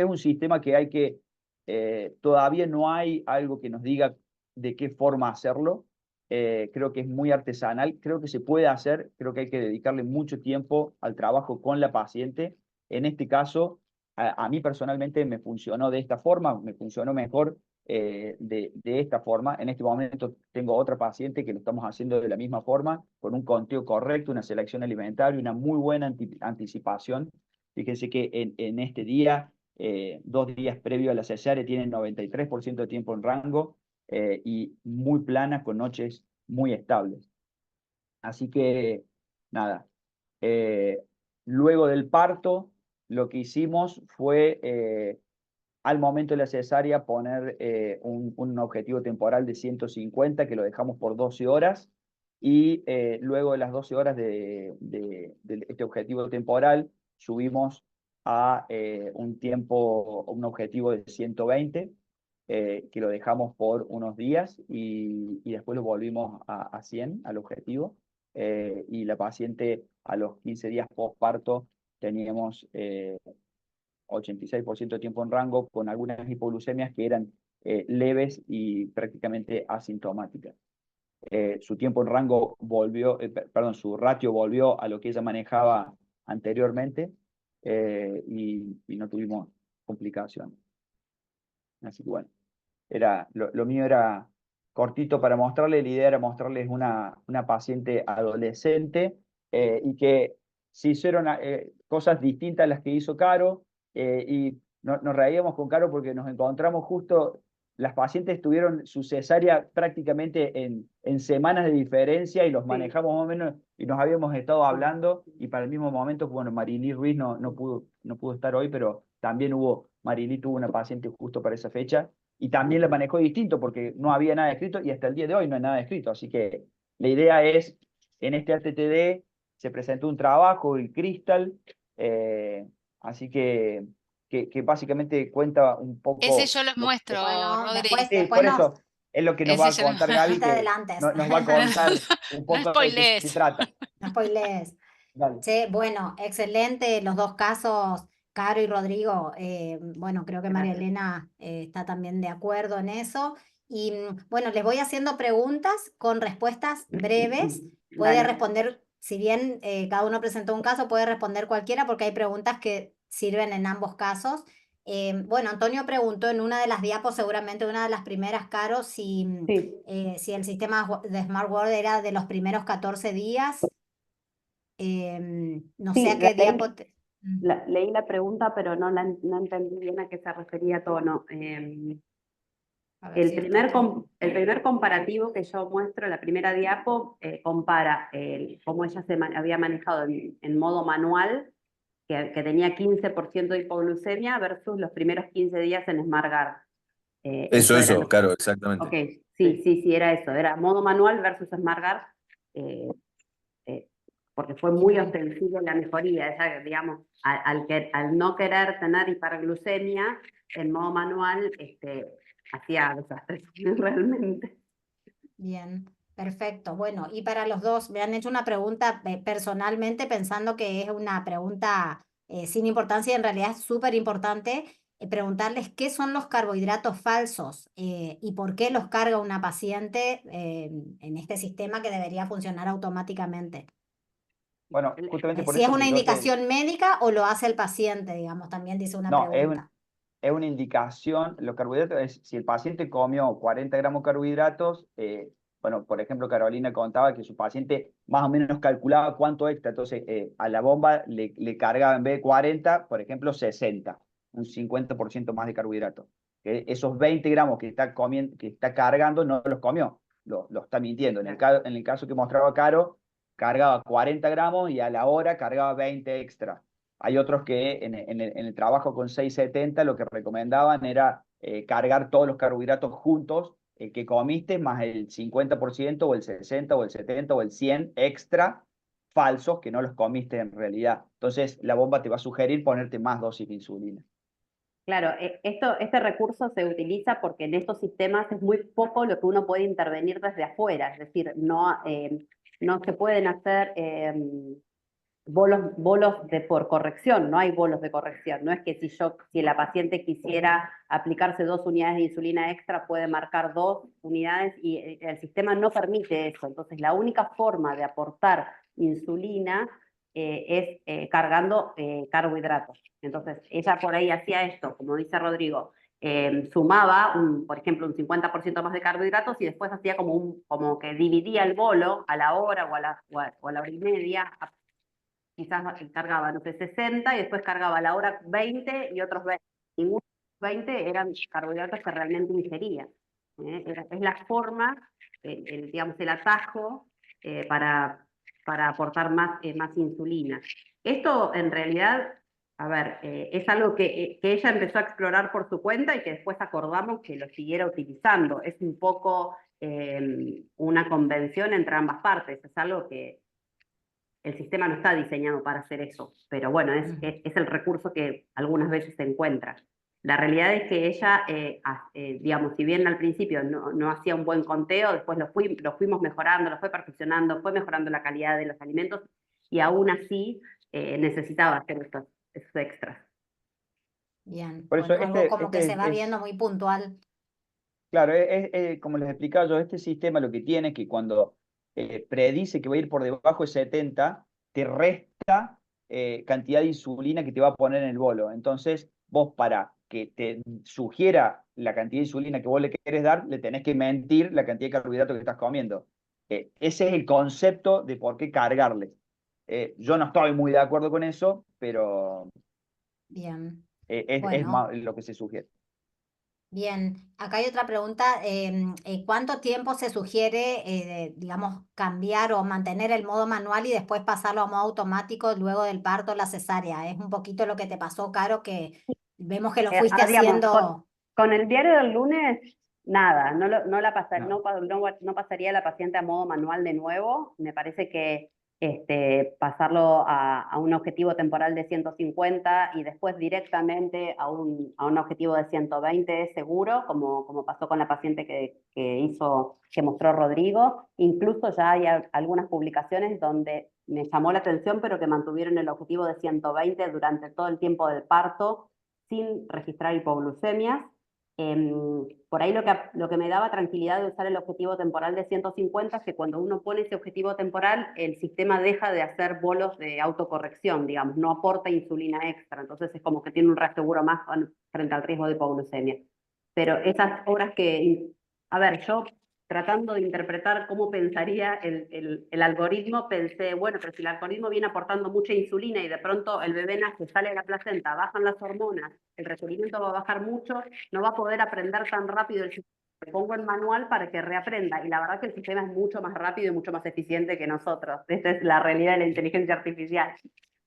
un sistema que hay que, todavía no hay algo que nos diga de qué forma hacerlo. Creo que es muy artesanal, creo que se puede hacer, creo que hay que dedicarle mucho tiempo al trabajo con la paciente, En este caso, a mí personalmente me funcionó de esta forma, me funcionó mejor de esta forma. En este momento tengo otra paciente que lo estamos haciendo de la misma forma, con un conteo correcto, una selección alimentaria, una muy buena anticipación. Fíjense que en este día, 2 días previo a la cesárea, tienen 93% de tiempo en rango y muy plana, con noches muy estables. Así que, nada, luego del parto, lo que hicimos fue, al momento de la cesárea, poner un objetivo temporal de 150, que lo dejamos por 12 horas, y luego de las 12 horas de este objetivo temporal, subimos a un objetivo de 120, que lo dejamos por unos días y después lo volvimos a 100, al objetivo. Y la paciente a los 15 días postparto teníamos 86% de tiempo en rango, con algunas hipoglucemias que eran leves y prácticamente asintomáticas. Su tiempo en rango volvió, perdón, su ratio volvió a lo que ella manejaba anteriormente, y no tuvimos complicaciones. Así que bueno, lo mío era cortito para mostrarles. La idea era mostrarles una paciente adolescente, y que se hicieron cosas distintas a las que hizo Caro, y nos reíamos con Caro porque nos encontramos justo, las pacientes tuvieron su cesárea prácticamente en semanas de diferencia, y los manejamos más o menos, y nos habíamos estado hablando, y para el mismo momento, bueno, Marilí Ruiz no pudo estar hoy, pero también Marilí tuvo una paciente justo para esa fecha, y también la manejó distinto porque no había nada escrito, y hasta el día de hoy no hay nada escrito. Así que la idea es, en este ATTD se presentó un trabajo, el Crystal, así que básicamente cuenta un Ese poco yo los lo que... muestro, Bueno, Rodri. Sí, después por eso es lo que nos va Ese a yo contar Gaby, no te que adelantes. nos va a contar un no poco de qué se spoilees. trata. No spoilees. Dale. Che, bueno, excelente los dos casos, Caro y Rodrigo. Bueno, creo que María Gracias. Elena está también de acuerdo en eso. Y bueno, les voy haciendo preguntas con respuestas breves. Puede Dale. responder, si bien cada uno presentó un caso, puede responder cualquiera porque hay preguntas que sirven en ambos casos. Bueno, Antonio preguntó en una de las diapos, seguramente una de las primeras, Caro, si Sí, el sistema de Smart World era de los primeros 14 días. No sé sí, a qué diapo. leí la pregunta, pero no entendí bien a qué se refería tono. A ver si está El primer comparativo que yo muestro, la primera diapo, compara cómo ella había manejado en modo manual, que tenía 15% de hipoglucemia, versus los primeros 15 días en SmartGuard. Eso era lo... claro, exactamente. Ok, sí, era eso. Era modo manual versus SmartGuard, porque fue muy ostensible la mejoría. Ella, digamos, al no querer tener hiperglucemia, en modo manual, hacía desastres realmente. bien, perfecto. Bueno, y para los dos, me han hecho una pregunta personalmente pensando que es una pregunta sin importancia y en realidad es súper importante. Preguntarles qué son los carbohidratos falsos y por qué los carga una paciente en este sistema que debería funcionar automáticamente. Bueno, justamente por Si es eso una que indicación médica o lo hace el paciente, digamos, también dice una no, pregunta. es una indicación. Los carbohidratos, si el paciente comió 40 gramos de carbohidratos, bueno, por ejemplo, Carolina contaba que su paciente más o menos calculaba cuánto extra, entonces a la bomba le cargaba, en vez de 40, por ejemplo, 60, un 50% más de carbohidratos. Esos 20 gramos que está comiendo, que está cargando, no los comió, lo está mintiendo. En el caso que mostraba Caro, cargaba 40 gramos y a la hora cargaba 20 extra. Hay otros que en el trabajo con 670 lo que recomendaban era cargar todos los carbohidratos juntos que comiste, más el 50% o el 60 o el 70 o el 100 extra falsos que no los comiste en realidad. Entonces la bomba te va a sugerir ponerte más dosis de insulina. Claro, este recurso se utiliza porque en estos sistemas es muy poco lo que uno puede intervenir desde afuera, es decir, no se pueden hacer bolos por corrección, no hay bolos de corrección, no es que si la paciente quisiera aplicarse 2 unidades de insulina extra, puede marcar 2 unidades y el sistema no permite eso. Entonces la única forma de aportar insulina cargando carbohidratos. Entonces, ella por ahí hacía esto, como dice Rodrigo, sumaba, por ejemplo, un 50% más de carbohidratos y después hacía como que dividía el bolo a la hora o a la hora y media, quizás cargaba, no sé, 60 y después cargaba a la hora 20 y otros 20. Ninguno de los 20 eran carbohidratos que realmente ingería. Es la forma, digamos, el atajo para aportar más insulina. Esto en realidad, a ver, es algo que ella empezó a explorar por su cuenta y que después acordamos que lo siguiera utilizando. Es un poco una convención entre ambas partes, es algo que el sistema no está diseñado para hacer eso, pero bueno, es el recurso que algunas veces se encuentra. La realidad es que ella, digamos, si bien al principio no hacía un buen conteo, después lo fuimos mejorando, lo fue perfeccionando, fue mejorando la calidad de los alimentos y aún así necesitaba hacer estos extras. Bien, Por eso bueno, algo como que se va viendo muy puntual. claro, como les explicaba yo, este sistema lo que tiene es que cuando predice que va a ir por debajo de 70, te resta cantidad de insulina que te va a poner en el bolo. Entonces, vos para que te sugiera la cantidad de insulina que vos le querés dar, le tenés que mentir la cantidad de carbohidratos que estás comiendo. Ese es el concepto de por qué cargarle. Yo no estoy muy de acuerdo con eso, pero Bien, es bueno. lo que se sugiere. Bien, acá hay otra pregunta. ¿Cuánto tiempo se sugiere, digamos, cambiar o mantener el modo manual y después pasarlo a modo automático luego del parto o la cesárea? Es un poquito lo que te pasó, Caro, que vemos que lo fuiste Digamos, haciendo. con el diario del lunes, nada, No. no pasaría la paciente a modo manual de nuevo. Me parece que pasarlo a un objetivo temporal de 150 y después directamente a un objetivo de 120 es seguro, como pasó con la paciente que mostró Rodrigo. Incluso ya hay algunas publicaciones donde me llamó la atención, pero que mantuvieron el objetivo de 120 durante todo el tiempo del parto, sin registrar hipoglucemias. Por ahí lo que me daba tranquilidad de usar el objetivo temporal de 150 es que cuando uno pone ese objetivo temporal, el sistema deja de hacer bolos de autocorrección, digamos, no aporta insulina extra, entonces es como que tiene un reaseguro más frente al riesgo de hipoglucemia. Pero esas horas a ver, yo tratando de interpretar cómo pensaría el algoritmo, pensé, bueno, pero si el algoritmo viene aportando mucha insulina y de pronto el bebé nace, sale de la placenta, bajan las hormonas, el requerimiento va a bajar mucho, no va a poder aprender tan rápido el sistema. Le pongo en manual para que reaprenda, y la verdad que el sistema es mucho más rápido y mucho más eficiente que nosotros. Esta es la realidad de la inteligencia artificial.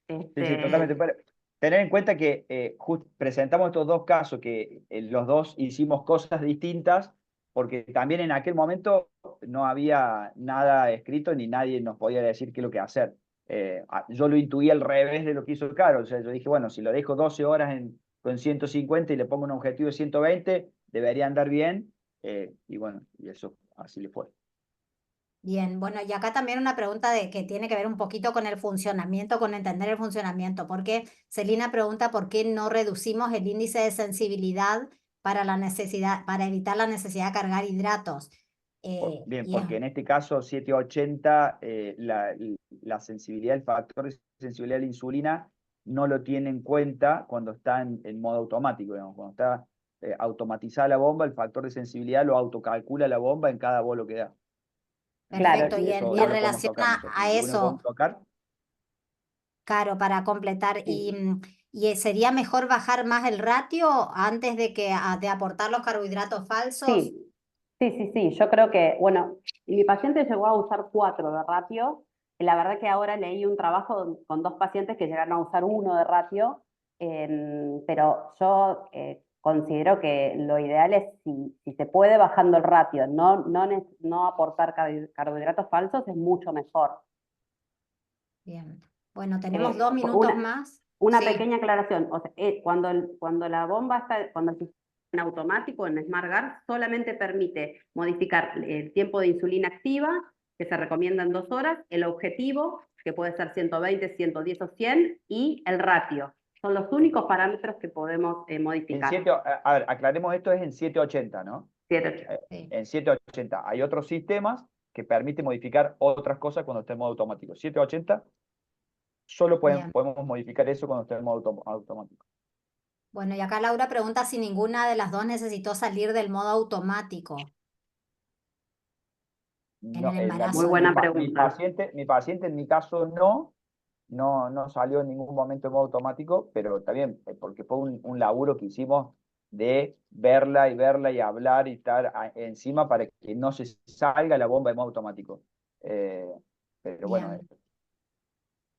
Sí, totalmente. Pero tener en cuenta que presentamos estos dos casos, que los dos hicimos cosas distintas, porque también en aquel momento no había nada escrito ni nadie nos podía decir qué es lo que hacer. Yo lo intuí al revés de lo que hizo Caro. O sea, yo dije, bueno, si lo dejo 12 horas con 150 y le pongo un objetivo de 120, debería andar bien. Y bueno, y eso así le fue. Bien, bueno, y acá también una pregunta que tiene que ver un poquito con el funcionamiento, con entender el funcionamiento, porque Celina pregunta por qué no reducimos el índice de sensibilidad para evitar la necesidad de cargar hidratos. Bien, porque en este caso 780, la sensibilidad, el factor de sensibilidad a la insulina no lo tiene en cuenta cuando está en modo automático, digamos. Cuando está automatizada la bomba, el factor de sensibilidad lo autocalcula la bomba en cada bolo que da. Claro, Perfecto, y Eso en no lo podemos relación tocar nosotros. a Lo único que podemos eso, tocar, Caro, para completar, y sería mejor bajar más el ratio antes de aportar los carbohidratos falsos. sí, yo creo que, bueno, mi paciente llegó a usar 4 de ratio. La verdad que ahora leí un trabajo con 2 pacientes que llegaron a usar 1 de ratio, pero yo considero que lo ideal es, si se puede bajando el ratio, no aportar carbohidratos falsos, es mucho mejor. Bien, bueno, tenemos 2 minutos Una, más. una Sí, pequeña aclaración, o sea, cuando la bomba cuando el sistema en automático, en SmartGuard, solamente permite modificar el tiempo de insulina activa, que se recomienda en 2 horas, el objetivo, que puede ser 120, 110 o 100, y el ratio. Son los únicos parámetros que podemos modificar. a ver, aclaremos esto, es en 780, ¿no? 7, sí. En 780 hay otros sistemas que permiten modificar otras cosas cuando está en modo automático. 780 solo Bien. podemos modificar eso cuando esté en modo automático. Bueno, y acá Laura pregunta si ninguna de las dos necesitó salir del modo automático en No, el Muy embarazo, buena digamos. pregunta. mi paciente en mi caso no salió en ningún momento en modo automático, pero también porque fue un laburo que hicimos de verla y hablar y estar encima para que no se salga la bomba en modo automático. Pero bueno, Bien.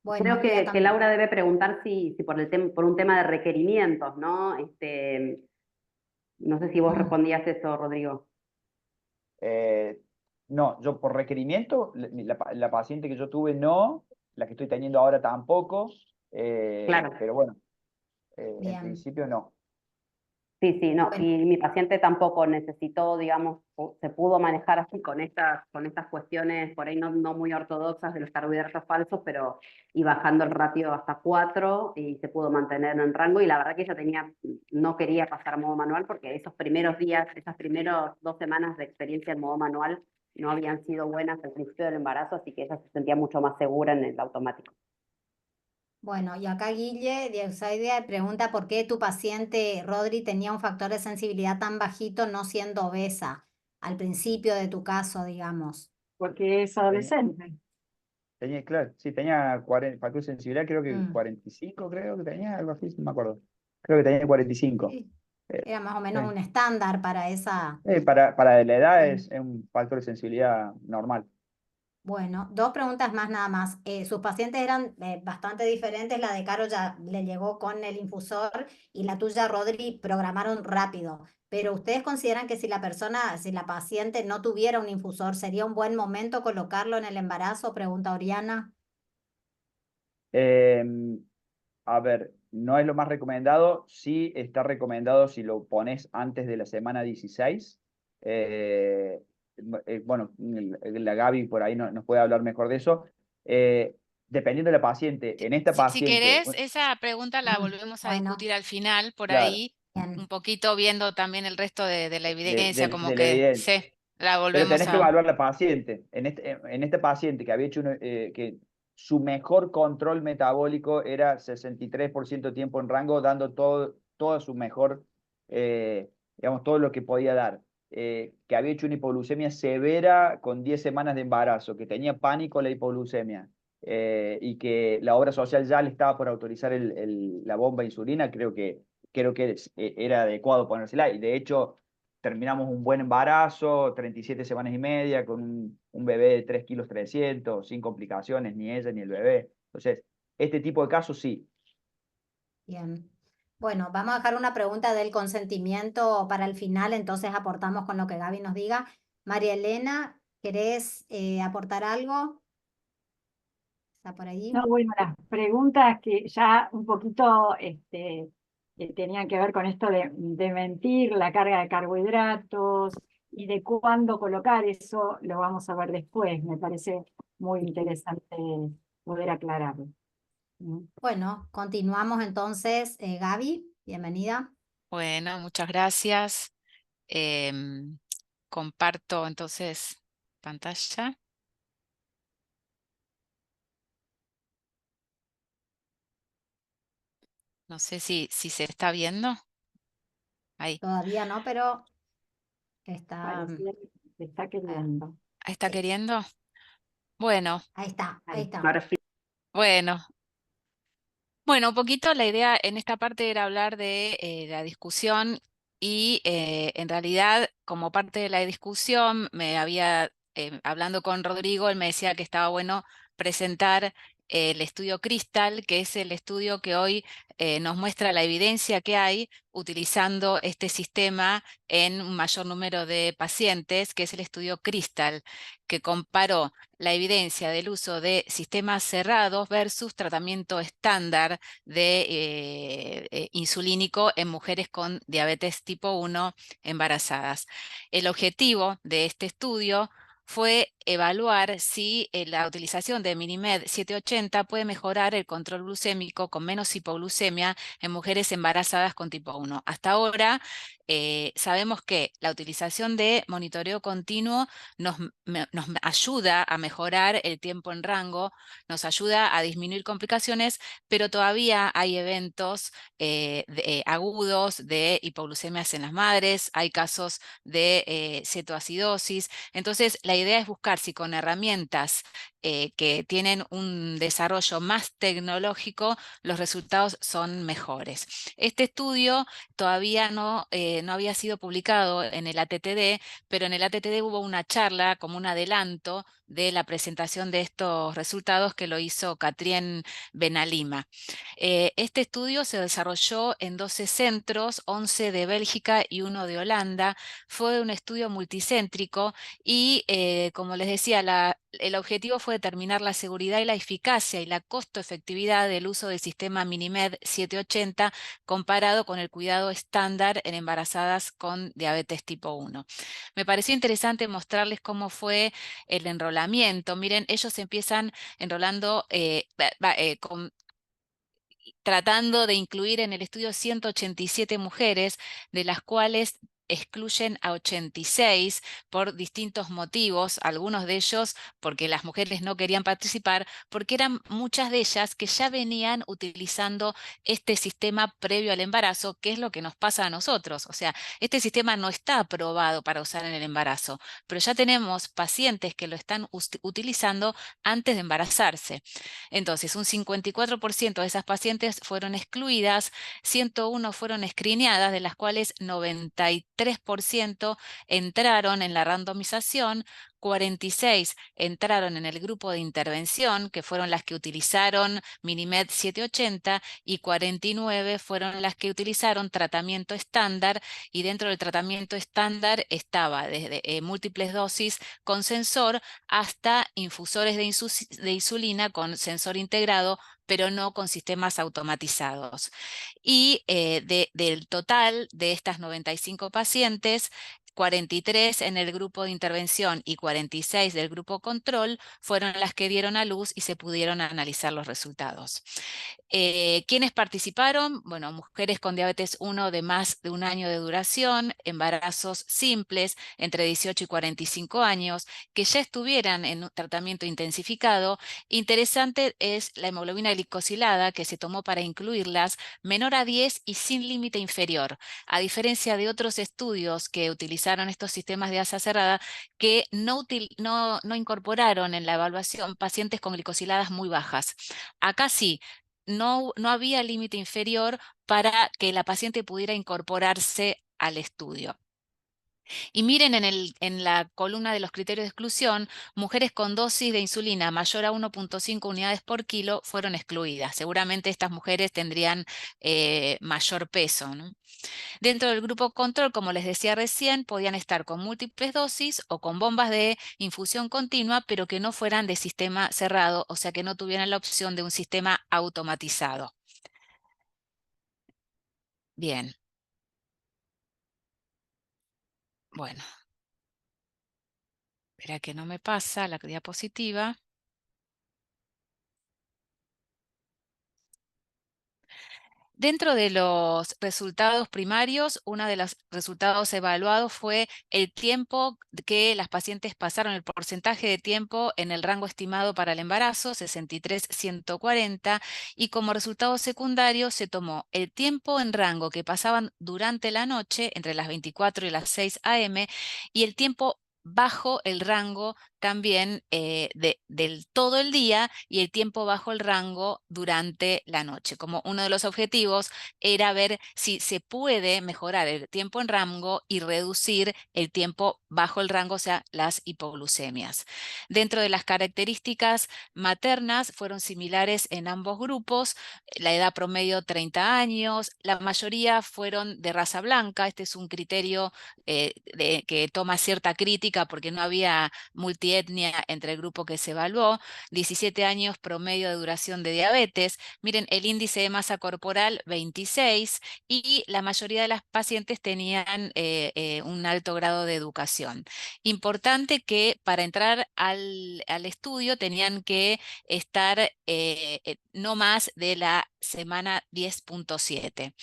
Bueno, Creo ella que también. Laura debe preguntar si por por un tema de requerimientos, ¿no? No sé si vos respondías eso, Rodrigo. eh, no, yo por requerimiento, la paciente que yo tuve no, la que estoy teniendo ahora tampoco, Claro. pero bueno, en Bien. principio no. Sí, no. Bueno, Y mi paciente tampoco necesitó, digamos, se pudo manejar así con estas cuestiones por ahí no muy ortodoxas de los carbohidratos falsos, pero y bajando el ratio hasta 4 y se pudo mantener en rango. Y la verdad que ella no quería pasar a modo manual porque esos primeros días, esas primeras 2 semanas de experiencia en modo manual no habían sido buenas al principio del embarazo, así que ella se sentía mucho más segura en el automático. bueno, y acá Guille de Eusaidia pregunta por qué tu paciente Rodri tenía un factor de sensibilidad tan bajito no siendo obesa al principio de tu caso, digamos. porque es adolescente. Claro, sí, tenía 40, factor de sensibilidad, creo que Mm, 45, creo que tenía, algo así, no me acuerdo. Creo que tenía 45. sí, Eh, era más o sí. menos un estándar para esa. Para la edad Mm. es un factor de sensibilidad normal. Bueno, dos preguntas más nada más. Sus pacientes eran bastante diferentes. La de Caro ya le llegó con el infusor y la tuya, Rodri, programaron rápido. Pero ¿ustedes consideran que si la persona, si la paciente no tuviera un infusor, sería un buen momento colocarlo en el embarazo? Pregunta Oriana. Eh, a ver, no es lo más recomendado, sí está recomendado si lo pones antes de la semana 16. Eh, bueno, la Gaby por ahí nos puede hablar mejor de eso. Eh, Dependiendo de la paciente, en esta Si paciente, querés, esa pregunta la volvemos a Bueno, discutir al final, por claro, ahí, un bien. poquito viendo también el resto de la evidencia, como de la que evidencia. sí, la Pero volvemos tenés que a... evaluar la paciente. En este paciente que había hecho que su mejor control metabólico era 63% de tiempo en rango, dando todo su mejor, digamos, todo lo que podía dar. Que había hecho una hipoglucemia severa con 10 semanas de embarazo, que tenía pánico a la hipoglucemia, y que la obra social ya le estaba por autorizar la bomba de insulina, creo que era adecuado ponérsela. Y de hecho terminamos un buen embarazo, 37 semanas y media, con un bebé de 3 kilos 300, sin complicaciones, ni ella ni el bebé. Entonces, este tipo de casos sí. Bien. Bueno, vamos a dejar una pregunta del consentimiento para el final, entonces aportamos con lo que Gaby nos diga. María Elena, ¿querés aportar algo? ¿Está por ahí? No, bueno, las preguntas que ya un poquito tenían que ver con esto de mentir, la carga de carbohidratos y de cuándo colocar eso, lo vamos a ver después. Me parece muy interesante poder aclararlo. ¿No? Bueno, continuamos entonces. Gaby, bienvenida. Bueno, muchas gracias. Em, Comparto entonces pantalla. No sé si se está viendo. Ahí, Todavía no, pero está. Parecía que se está A ver, queriendo. ahí está sí, queriendo. Bueno, ahí está, ahí Ahí. está. Ahora sí. bueno. Bueno, un poquito la idea en esta parte era hablar de la discusión y en realidad como parte de la discusión me había, hablando con Rodrigo, él me decía que estaba bueno presentar el estudio Crystal, que es el estudio que hoy nos muestra la evidencia que hay utilizando este sistema en un mayor número de pacientes, que es el estudio Crystal, que comparó la evidencia del uso de sistemas cerrados versus tratamiento estándar de insulínico en mujeres con diabetes tipo 1 embarazadas. El objetivo de este estudio fue evaluar si la utilización de Minimed 780 puede mejorar el control glucémico con menos hipoglucemia en mujeres embarazadas con tipo 1. Hasta ahora sabemos que la utilización de monitoreo continuo nos ayuda a mejorar el tiempo en rango, nos ayuda a disminuir complicaciones, pero todavía hay eventos agudos de hipoglucemias en las madres, hay casos de cetoacidosis. Entonces, la idea es buscar si con herramientas que tienen un desarrollo más tecnológico, los resultados son mejores. Este estudio todavía no había sido publicado en el ATTD, pero en el ATTD hubo una charla como un adelanto de la presentación de estos resultados que lo hizo Katrien Benalima. Este estudio se desarrolló en 12 centros, 11 de Bélgica y 1 de Holanda. Fue un estudio multicéntrico y, como les decía, el objetivo fue determinar la seguridad y la eficacia y la costo-efectividad del uso del sistema Minimed 780 comparado con el cuidado estándar en embarazadas con diabetes tipo 1. Me pareció interesante mostrarles cómo fue el enrolamiento. Miren, ellos empiezan enrolando tratando de incluir en el estudio 187 mujeres, de las cuales excluyen a 86 por distintos motivos, algunos de ellos porque las mujeres no querían participar, porque eran muchas de ellas que ya venían utilizando este sistema previo al embarazo, que es lo que nos pasa a nosotros. O sea, este sistema no está aprobado para usar en el embarazo, pero ya tenemos pacientes que lo están utilizando antes de embarazarse. Entonces, un 54% de esas pacientes fueron excluidas, 101 fueron escreeneadas, de las cuales 93% entraron en la randomización, 46 entraron en el grupo de intervención, que fueron las que utilizaron Minimed 780, y 49 fueron las que utilizaron tratamiento estándar, y dentro del tratamiento estándar estaba desde múltiples dosis con sensor hasta infusores de insulina con sensor integrado, pero no con sistemas automatizados. Y del total de estas 95 pacientes, 43 en el grupo de intervención y 46 del grupo control fueron las que dieron a luz y se pudieron analizar los resultados. ¿Quiénes participaron? Bueno, mujeres con diabetes 1 de más de un año de duración, embarazos simples entre 18 y 45 años, que ya estuvieran en un tratamiento intensificado. Interesante es la hemoglobina glicosilada que se tomó para incluirlas, menor a 10 y sin límite inferior, a diferencia de otros estudios que utilizaron estos sistemas de asa cerrada que no incorporaron en la evaluación pacientes con glicosiladas muy bajas. Acá sí. No había límite inferior para que la paciente pudiera incorporarse al estudio. Y miren en la columna de los criterios de exclusión, mujeres con dosis de insulina mayor a 1.5 unidades por kilo fueron excluidas. Seguramente estas mujeres tendrían mayor peso, ¿no? Dentro del grupo control, como les decía recién, podían estar con múltiples dosis o con bombas de infusión continua, pero que no fueran de sistema cerrado, o sea que no tuvieran la opción de un sistema automatizado. Bien. Bueno. Espera que no me pasa la diapositiva. Dentro de los resultados primarios, uno de los resultados evaluados fue el tiempo que las pacientes pasaron, el porcentaje de tiempo en el rango estimado para el embarazo, 63-140, y como resultado secundario se tomó el tiempo en rango que pasaban durante la noche, entre las 24 y las 6 a.m., y el tiempo bajo el rango también del todo el día y el tiempo bajo el rango durante la noche. Como uno de los objetivos era ver si se puede mejorar el tiempo en rango y reducir el tiempo bajo el rango, o sea, las hipoglucemias. Dentro de las características maternas fueron similares en ambos grupos, la edad promedio 30 años, la mayoría fueron de raza blanca. Este es un criterio que toma cierta crítica estadística porque no había multietnia entre el grupo que se evaluó, 17 años promedio de duración de diabetes. Miren, el índice de masa corporal 26 y la mayoría de las pacientes tenían un alto grado de educación. Importante que para entrar al estudio tenían que estar no más de la semana 10.7.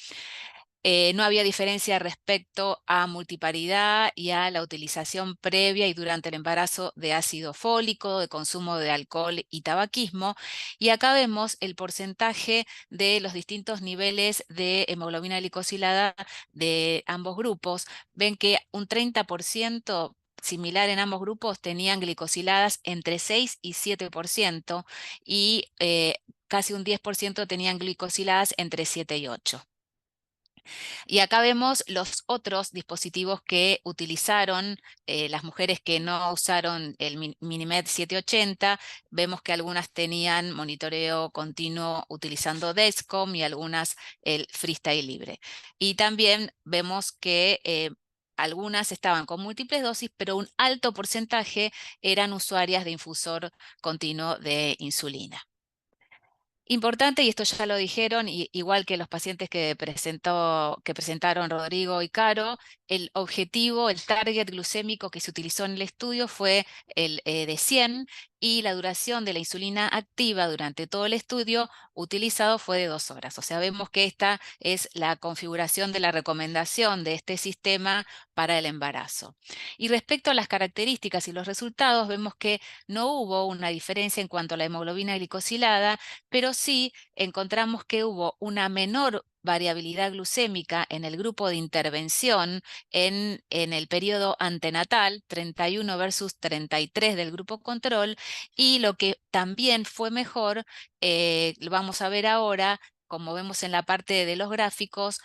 No había diferencia respecto a multiparidad y a la utilización previa y durante el embarazo de ácido fólico, de consumo de alcohol y tabaquismo. Y acá vemos el porcentaje de los distintos niveles de hemoglobina glicosilada de ambos grupos. Ven que un 30% similar en ambos grupos tenían glicosiladas entre 6 y 7% y casi un 10% tenían glicosiladas entre 7 y 8. Y acá vemos los otros dispositivos que utilizaron las mujeres que no usaron el Minimed 780. Vemos que algunas tenían monitoreo continuo utilizando Dexcom y algunas el Freestyle libre. Y también vemos que algunas estaban con múltiples dosis, pero un alto porcentaje eran usuarias de infusor continuo de insulina. Importante, y esto ya lo dijeron, igual que los pacientes que presentaron Rodrigo y Caro, el objetivo, el target glucémico que se utilizó en el estudio fue el de 100 y la duración de la insulina activa durante todo el estudio utilizado fue de 2 horas. O sea, vemos que esta es la configuración de la recomendación de este sistema para el embarazo. Y respecto a las características y los resultados, vemos que no hubo una diferencia en cuanto a la hemoglobina glicosilada, pero sí encontramos que hubo una menor variabilidad glucémica en el grupo de intervención en el periodo antenatal, 31 versus 33 del grupo control, y lo que también fue mejor, lo vamos a ver ahora, como vemos en la parte de los gráficos,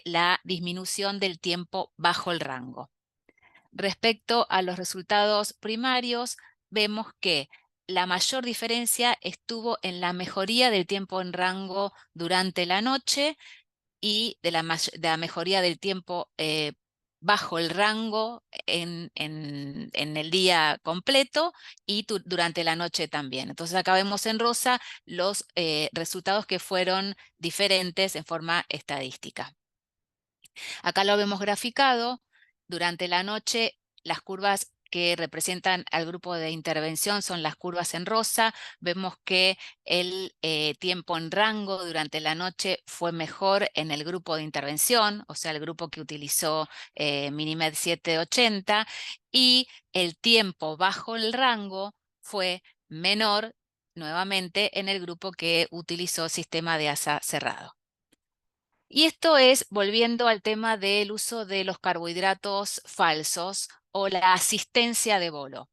la disminución del tiempo bajo el rango. Respecto a los resultados primarios, vemos que la mayor diferencia estuvo en la mejoría del tiempo en rango durante la noche y de la mejoría del tiempo bajo el rango en el día completo y durante la noche también. Entonces acá vemos en rosa los resultados que fueron diferentes en forma estadística. Acá lo vemos graficado. Durante la noche, las curvas que representan al grupo de intervención son las curvas en rosa. Vemos que el tiempo en rango durante la noche fue mejor en el grupo de intervención, o sea, el grupo que utilizó Minimed 780, y el tiempo bajo el rango fue menor nuevamente en el grupo que utilizó sistema de asa cerrado. Y esto es volviendo al tema del uso de los carbohidratos falsos o la asistencia de bolo.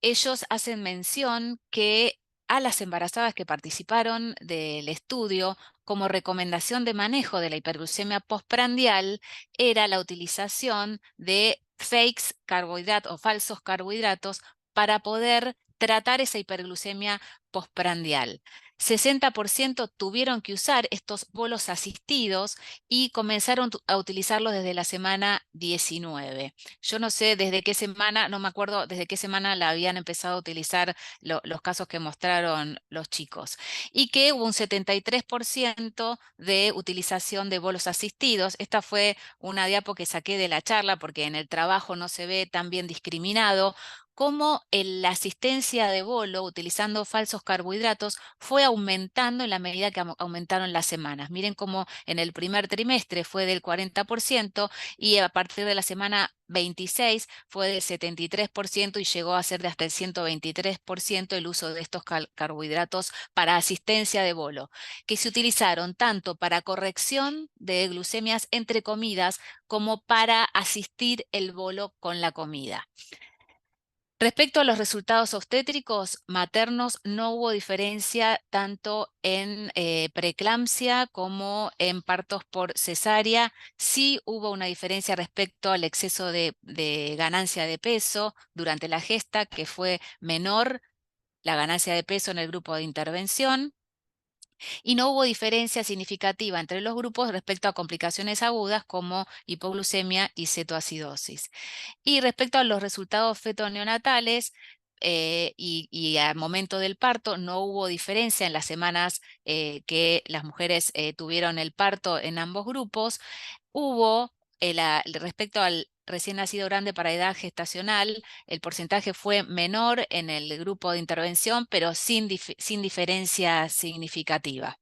Ellos hacen mención que a las embarazadas que participaron del estudio, como recomendación de manejo de la hiperglucemia postprandial, era la utilización de fakes carbohidratos o falsos carbohidratos para poder tratar esa hiperglucemia postprandial. 60% tuvieron que usar estos bolos asistidos y comenzaron a utilizarlos desde la semana 19. Yo no sé desde qué semana, no me acuerdo desde qué semana la habían empezado a utilizar los casos que mostraron los chicos. Y que hubo un 73% de utilización de bolos asistidos. Esta fue una diapo que saqué de la charla porque en el trabajo no se ve tan bien discriminado, cómo la asistencia de bolo utilizando falsos carbohidratos fue aumentando en la medida que aumentaron las semanas. Miren cómo en el primer trimestre fue del 40% y a partir de la semana 26 fue del 73% y llegó a ser de hasta el 123% el uso de estos carbohidratos para asistencia de bolo, que se utilizaron tanto para corrección de glucemias entre comidas como para asistir el bolo con la comida. Respecto a los resultados obstétricos maternos, no hubo diferencia tanto en preeclampsia como en partos por cesárea. Sí hubo una diferencia respecto al exceso de ganancia de peso durante la gesta, que fue menor la ganancia de peso en el grupo de intervención. Y no hubo diferencia significativa entre los grupos respecto a complicaciones agudas como hipoglucemia y cetoacidosis. Y respecto a los resultados feto-neonatales, y al momento del parto, no hubo diferencia en las semanas que las mujeres tuvieron el parto en ambos grupos. Hubo, respecto al recién nacido grande para edad gestacional, el porcentaje fue menor en el grupo de intervención, pero sin diferencia significativa.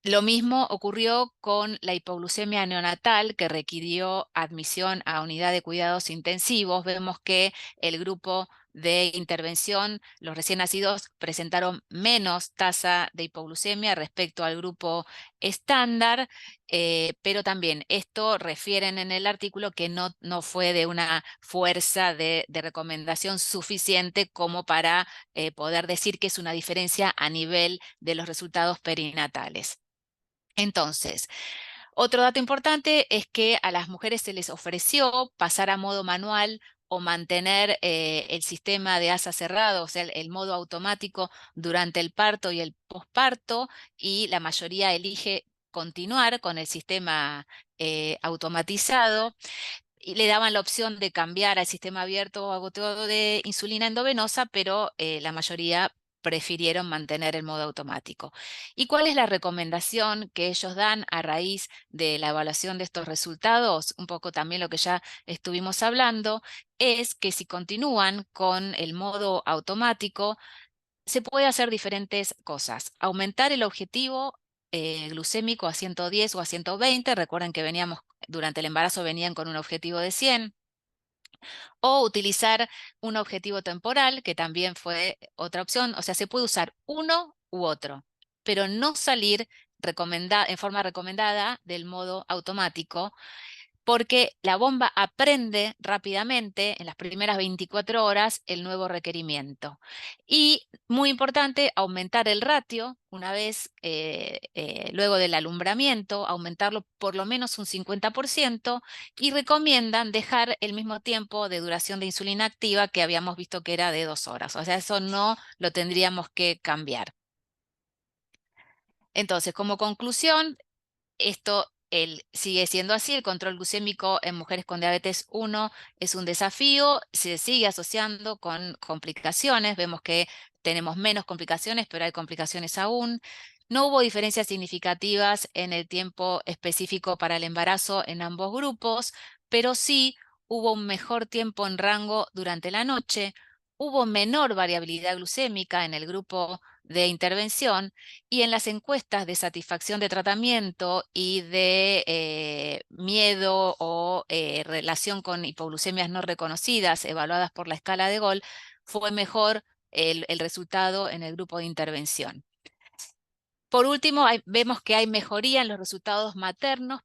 Lo mismo ocurrió con la hipoglucemia neonatal, que requirió admisión a unidad de cuidados intensivos. Vemos que el grupo de intervención, los recién nacidos, presentaron menos tasa de hipoglucemia respecto al grupo estándar, pero también esto refieren en el artículo que no fue de una fuerza de recomendación suficiente como para poder decir que es una diferencia a nivel de los resultados perinatales. Entonces, otro dato importante es que a las mujeres se les ofreció pasar a modo manual o mantener el sistema de asa cerrado, o sea, el modo automático durante el parto y el posparto, y la mayoría elige continuar con el sistema automatizado, y le daban la opción de cambiar al sistema abierto o a goteo de insulina endovenosa, pero la mayoría prefirieron mantener el modo automático. ¿Y cuál es la recomendación que ellos dan a raíz de la evaluación de estos resultados? Un poco también lo que ya estuvimos hablando, es que si continúan con el modo automático, se puede hacer diferentes cosas. Aumentar el objetivo glucémico a 110 o a 120. Recuerden que veníamos, durante el embarazo venían con un objetivo de 100. O utilizar un objetivo temporal, que también fue otra opción. O sea, se puede usar uno u otro, pero no salir en forma recomendada del modo automático, porque la bomba aprende rápidamente en las primeras 24 horas el nuevo requerimiento. Y muy importante, aumentar el ratio una vez luego del alumbramiento, aumentarlo por lo menos un 50%, y recomiendan dejar el mismo tiempo de duración de insulina activa que habíamos visto que era de 2 horas. O sea, eso no lo tendríamos que cambiar. Entonces, como conclusión, esto sigue siendo así. El control glucémico en mujeres con diabetes 1 es un desafío, se sigue asociando con complicaciones. Vemos que tenemos menos complicaciones, pero hay complicaciones aún. No hubo diferencias significativas en el tiempo específico para el embarazo en ambos grupos, pero sí hubo un mejor tiempo en rango durante la noche. Hubo menor variabilidad glucémica en el grupo de intervención, y en las encuestas de satisfacción de tratamiento y de miedo o relación con hipoglucemias no reconocidas evaluadas por la escala de Gol, fue mejor el resultado en el grupo de intervención. Por último, vemos que hay mejoría en los resultados maternos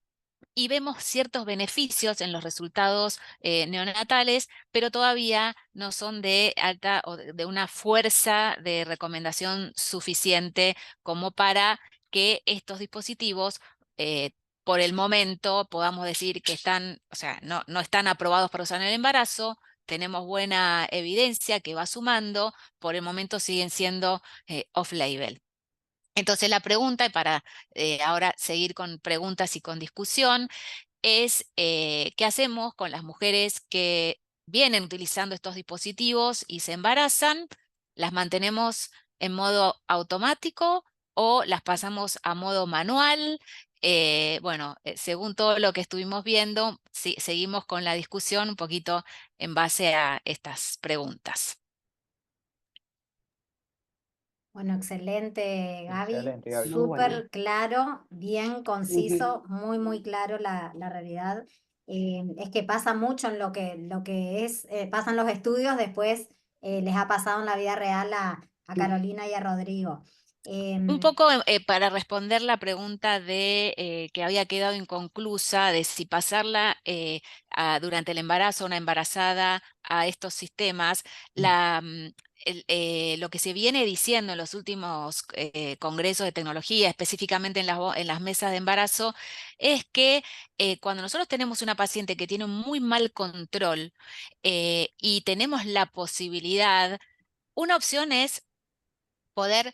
y vemos ciertos beneficios en los resultados neonatales, pero todavía no son de alta o de una fuerza de recomendación suficiente como para que estos dispositivos, por el momento, podamos decir que están, o sea, no están aprobados para usar en el embarazo. Tenemos buena evidencia que va sumando, por el momento siguen siendo off-label. Entonces la pregunta, y para ahora seguir con preguntas y con discusión, es ¿qué hacemos con las mujeres que vienen utilizando estos dispositivos y se embarazan? ¿Las mantenemos en modo automático o las pasamos a modo manual? Bueno, según todo lo que estuvimos viendo, seguimos con la discusión un poquito en base a estas preguntas. Bueno, excelente, Gaby. Excelente, Gaby. Muy bueno. Súper claro, bien conciso, muy claro la realidad. Es que pasa mucho en lo que es, pasan los estudios, después les ha pasado en la vida real a Carolina y a Rodrigo. Un poco para responder la pregunta de que había quedado inconclusa de si pasarla durante el embarazo, una embarazada, a estos sistemas, lo que se viene diciendo en los últimos congresos de tecnología, específicamente en las mesas de embarazo, es que cuando nosotros tenemos una paciente que tiene un muy mal control y tenemos la posibilidad, una opción es poder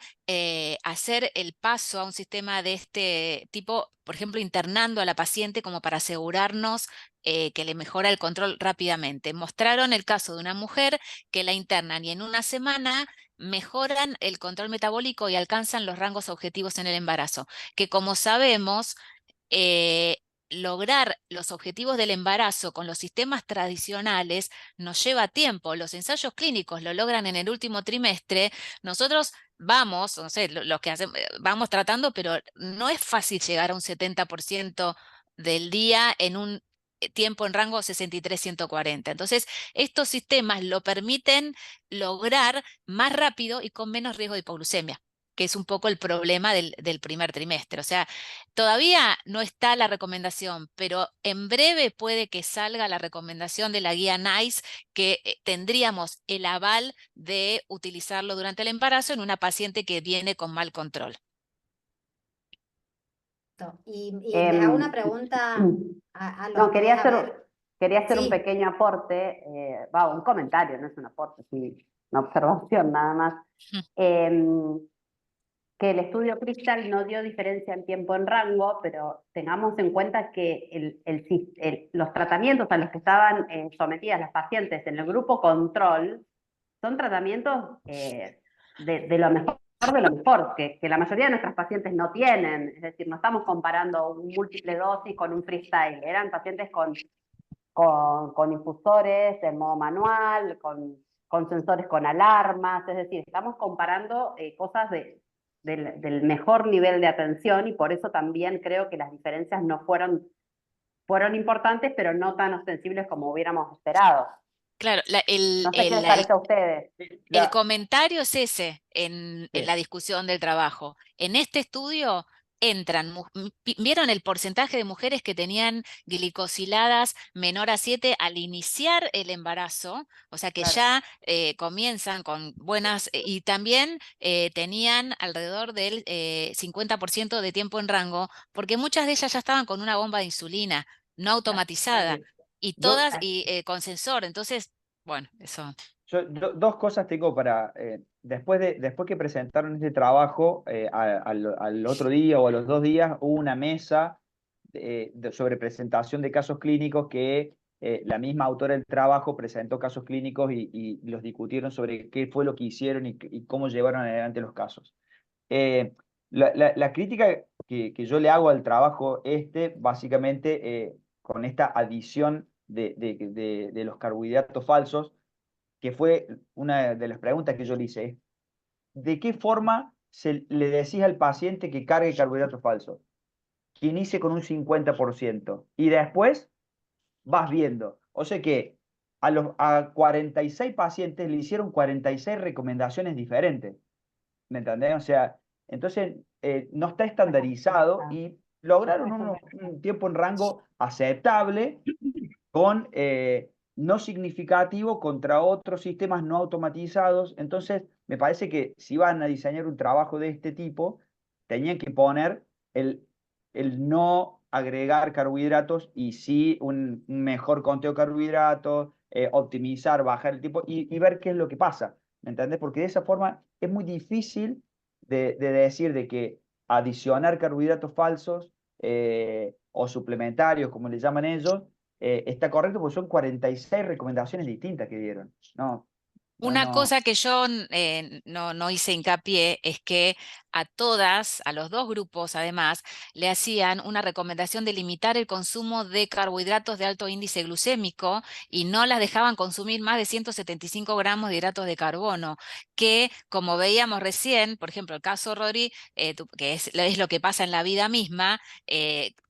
hacer el paso a un sistema de este tipo, por ejemplo, internando a la paciente como para asegurarnos que le mejora el control rápidamente. Mostraron el caso de una mujer que la internan y en una semana mejoran el control metabólico y alcanzan los rangos objetivos en el embarazo, que como sabemos, eh, lograr los objetivos del embarazo con los sistemas tradicionales nos lleva tiempo. Los ensayos clínicos lo logran en el último trimestre. Nosotros vamos, no sé, lo que hacemos, vamos tratando, pero no es fácil llegar a un 70% del día en un tiempo en rango 63-140. Entonces, estos sistemas lo permiten lograr más rápido y con menos riesgo de hipoglucemia, que es un poco el problema del primer trimestre. O sea, todavía no está la recomendación, pero en breve puede que salga la recomendación de la guía NICE, que tendríamos el aval de utilizarlo durante el embarazo en una paciente que viene con mal control. Y les hago una pregunta a los No, quería tres, a ver. hacer un Sí. pequeño aporte, un comentario, no es un aporte, es una observación nada más. Que el estudio Crystal no dio diferencia en tiempo en rango, pero tengamos en cuenta que los tratamientos a los que estaban sometidas las pacientes en el grupo control son tratamientos de lo mejor de lo mejor, que la mayoría de nuestras pacientes no tienen. Es decir, no estamos comparando un múltiple dosis con un freestyle, eran pacientes con infusores en modo manual, con sensores con alarmas, es decir, estamos comparando cosas del mejor nivel de atención, y por eso también creo que las diferencias no fueron importantes, pero no tan ostensibles como hubiéramos esperado. Claro, No sé qué les parece a ustedes. el comentario es ese en la discusión del trabajo. En este estudio entran, ¿vieron el porcentaje de mujeres que tenían glicosiladas menor a 7 al iniciar el embarazo? O sea que Claro. ya comienzan con buenas, y también tenían alrededor del 50% de tiempo en rango, porque muchas de ellas ya estaban con una bomba de insulina no automatizada. Y todas con sensor, entonces, bueno, eso. Yo dos cosas tengo para, después que presentaron este trabajo, al otro día o a los 2 días hubo una mesa sobre presentación de casos clínicos que la misma autora del trabajo presentó casos clínicos y los discutieron sobre qué fue lo que hicieron y cómo llevaron adelante los casos. La crítica que yo le hago al trabajo básicamente, con esta adición de los carbohidratos falsos, que fue una de las preguntas que yo le hice, ¿de qué forma le decís al paciente que cargue carbohidratos falsos? Que inicie con un 50% y después vas viendo. O sea que a 46 pacientes le hicieron 46 recomendaciones diferentes. ¿Me entendés? O sea, entonces no está estandarizado y lograron un tiempo en rango aceptable con no significativo contra otros sistemas no automatizados. Entonces, me parece que si van a diseñar un trabajo de este tipo, tenían que poner el no agregar carbohidratos y sí un mejor conteo de carbohidratos, optimizar, bajar el tiempo y ver qué es lo que pasa. ¿Me entendés? Porque de esa forma es muy difícil de decir de que adicionar carbohidratos falsos o suplementarios, como le llaman ellos, está correcto porque son 46 recomendaciones distintas que dieron. Una cosa que yo no hice hincapié es que a los dos grupos además, le hacían una recomendación de limitar el consumo de carbohidratos de alto índice glucémico y no las dejaban consumir más de 175 gramos de hidratos de carbono, que como veíamos recién, por ejemplo, el caso Rodri, que es lo que pasa en la vida misma,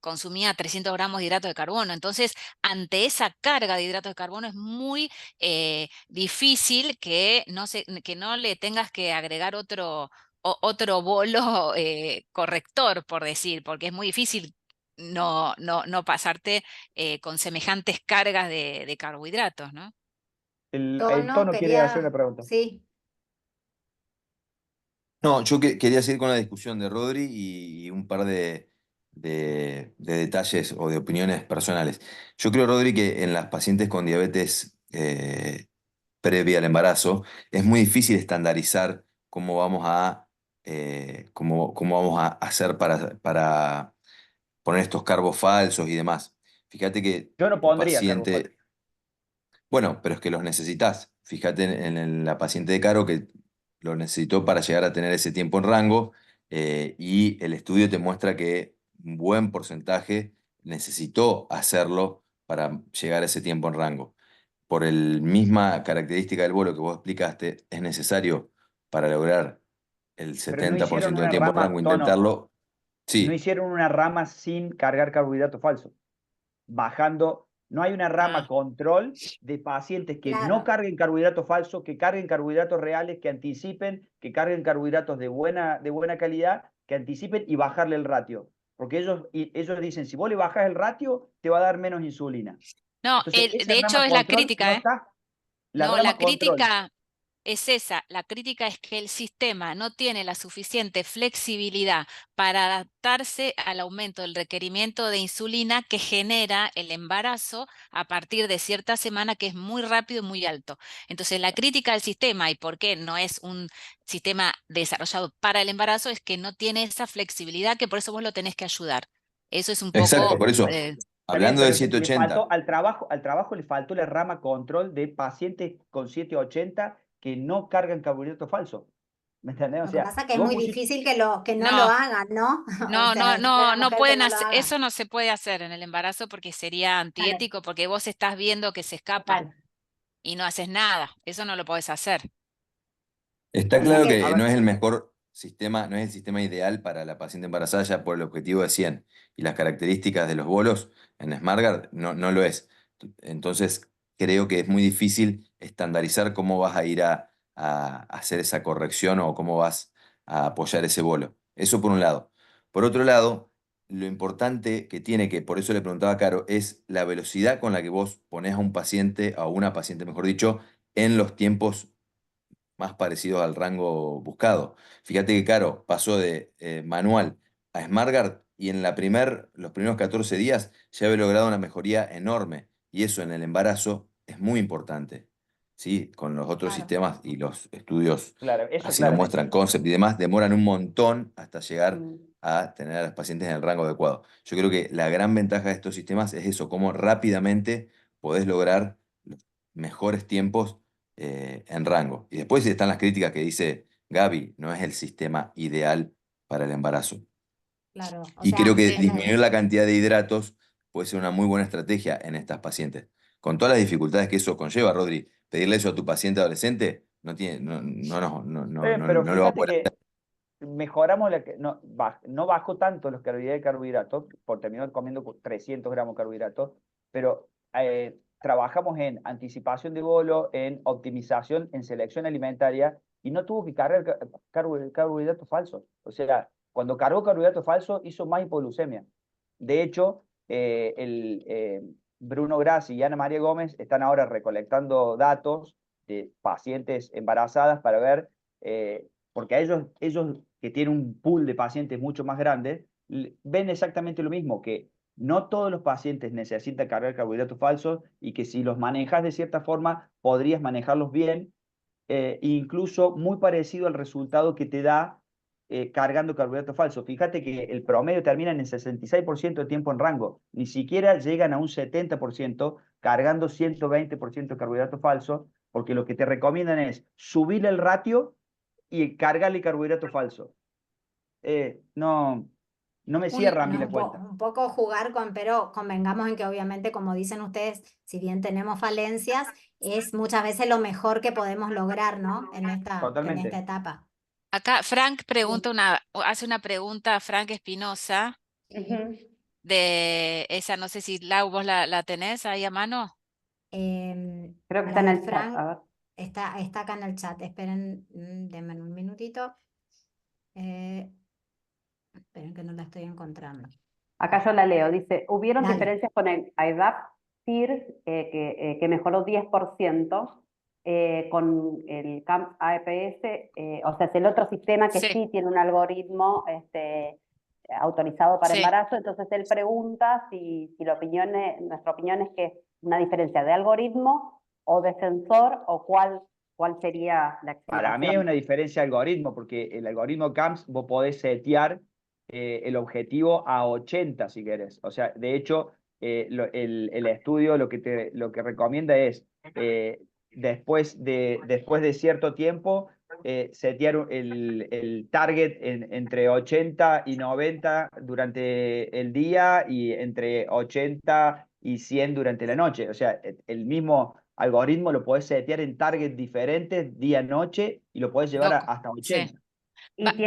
consumía 300 gramos de hidratos de carbono. Entonces, ante esa carga de hidratos de carbono es muy difícil que no le tengas que agregar otro bolo corrector, por decir, porque es muy difícil no pasarte con semejantes cargas de carbohidratos, ¿no? El Tono Tono quiere hacer quería, una pregunta. sí. No, yo quería seguir con la discusión de Rodri y un par de detalles o de opiniones personales. Yo creo, Rodri, que en las pacientes con diabetes previa al embarazo es muy difícil estandarizar cómo vamos a cómo vamos a hacer para poner estos carbos falsos y demás. Fíjate que Yo no tu pondría carbo falso. paciente, bueno, pero es que los necesitas. Fíjate en la paciente de Caro que lo necesitó para llegar a tener ese tiempo en rango, y el estudio te muestra que un buen porcentaje necesitó hacerlo para llegar a ese tiempo en rango. Por el misma característica del bolo que vos explicaste, es necesario para lograr el Pero no 70% hicieron del una tiempo en rama, rango, Tono, intentarlo, no sí, hicieron una rama sin cargar carbohidrato falso. Bajando, no hay una rama Ah, control de pacientes que no Claro. carguen carbohidratos falsos, que carguen carbohidratos reales, que anticipen, que carguen carbohidratos de buena calidad, que anticipen y bajarle el ratio. Porque ellos dicen, si vos le bajás el ratio, te va a dar menos insulina. no, Entonces, esa de hecho rama es la control no crítica, ¿eh? está. La No, la rama control. crítica es esa, la crítica es que el sistema no tiene la suficiente flexibilidad para adaptarse al aumento del requerimiento de insulina que genera el embarazo a partir de cierta semana, que es muy rápido y muy alto. Entonces, la crítica al sistema y por qué no es un sistema desarrollado para el embarazo es que no tiene esa flexibilidad, que por eso vos lo tenés que ayudar. Eso es un exacto, poco... por eso, Está bien, hablando de pero le faltó 780, al trabajo le faltó la rama control de pacientes con 780 que no cargan carbohidratos falsos. ¿Me entendés? O Lo que sea, pasa es que si es vos muy pusiste, difícil que no lo No, hagan, ¿no? O no, no, sea, que no, la no mujer que pueden no lo hacer, haga. eso no se puede hacer en el embarazo porque sería Claro, antiético, porque vos estás viendo que se escapa total. y no haces nada. Eso no lo podés hacer. está O sea claro que a que no ver, es el mejor sistema, no es el sistema ideal para la paciente embarazada ya por el objetivo de 100 y las características de los bolos en SmartGuard no lo es. Entonces, creo que es muy difícil estandarizar cómo vas a ir a hacer esa corrección o cómo vas a apoyar ese bolo. Eso por un lado. Por otro lado, lo importante que tiene, que por eso le preguntaba a Caro, es la velocidad con la que vos ponés a un paciente, a una paciente, mejor dicho, en los tiempos más parecidos al rango buscado. Fíjate que Caro pasó de manual a SmartGuard y en los primeros 14 días ya había logrado una mejoría enorme. Y eso en el embarazo es muy importante. ¿Sí? Con los otros claro. sistemas y los estudios claro, eso así lo claramente. muestran, Concept y demás, demoran un montón hasta llegar Mm. a tener a los pacientes en el rango adecuado. Yo creo que la gran ventaja de estos sistemas es eso, cómo rápidamente podés lograr los mejores tiempos en rango. Y después están las críticas que dice Gaby, no es el sistema ideal para el embarazo. Claro, o Y creo sea, que Sí. disminuir la cantidad de hidratos puede ser una muy buena estrategia en estas pacientes. Con todas las dificultades que eso conlleva, Rodri, pedirle eso a tu paciente adolescente no tiene, Pero no lo va a fíjate poder. que mejoramos, no bajó tanto los calorías de carbohidratos, por terminar comiendo 300 gramos de carbohidratos, pero trabajamos en anticipación de bolo, en optimización, en selección alimentaria, y no tuvo que cargar carbohidratos falsos. O sea, cuando cargó carbohidratos falsos, hizo más hipoglucemia. De hecho, Bruno Grassi y Ana María Gómez están ahora recolectando datos de pacientes embarazadas para ver porque a ellos que tienen un pool de pacientes mucho más grande, ven exactamente lo mismo, que no todos los pacientes necesitan cargar carbohidratos falsos y que si los manejas de cierta forma, podrías manejarlos bien, incluso muy parecido al resultado que te da cargando carbohidratos falsos. Fíjate que el promedio termina en el 66% de tiempo en rango, ni siquiera llegan a un 70% cargando 120% de carbohidratos falsos, porque lo que te recomiendan es subir el ratio y cargarle carbohidrato falso. No, no me Un, cierra a mí no, la cuenta. un poco jugar pero convengamos en que obviamente, como dicen ustedes, si bien tenemos falencias, es muchas veces lo mejor que podemos lograr, ¿no? En esta Totalmente. etapa. acá Frank Sí. hace una pregunta a Frank Espinosa Ujú. de esa, no sé si Lau, vos la tenés ahí a mano. Creo que está La en de el chat. Frank A ver. está acá en el chat. Esperen, denme un minutito. Esperen que no la estoy encontrando. Acá yo la leo. Dice, hubieron Dale. diferencias con el IDAP TIR que mejoró 10%, con el CAMP AEPS, o sea, es el otro sistema que Sí, sí tiene un algoritmo autorizado para sí. embarazo. Entonces él pregunta si nuestra opinión es que es una diferencia de algoritmo o de sensor o cuál ¿Cuál sería la Para mí es explicación? una diferencia de algoritmo, porque el algoritmo CAMS vos podés setear el objetivo a 80 si querés. O sea, de hecho, el estudio lo que recomienda es, después de cierto tiempo, setear el target entre 80 y 90 durante el día y entre 80 y 100 durante la noche. O sea, el mismo algoritmo lo podés setear en targets diferentes día-noche y lo podés llevar Loco, hasta sí. 80. Y tiene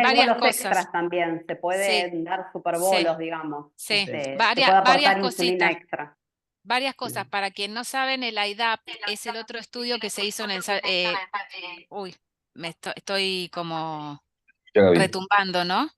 Varias bolos cosas. extras también, se Sí, pueden dar superbolos, digamos. sí. Se Varias, puede varias aportar insulina cositas. extra. Varias cosas. Para quien no saben, el IDAPT es el otro estudio que se hizo en el... uy, estoy como Yo, Gaby. retumbando, ¿no?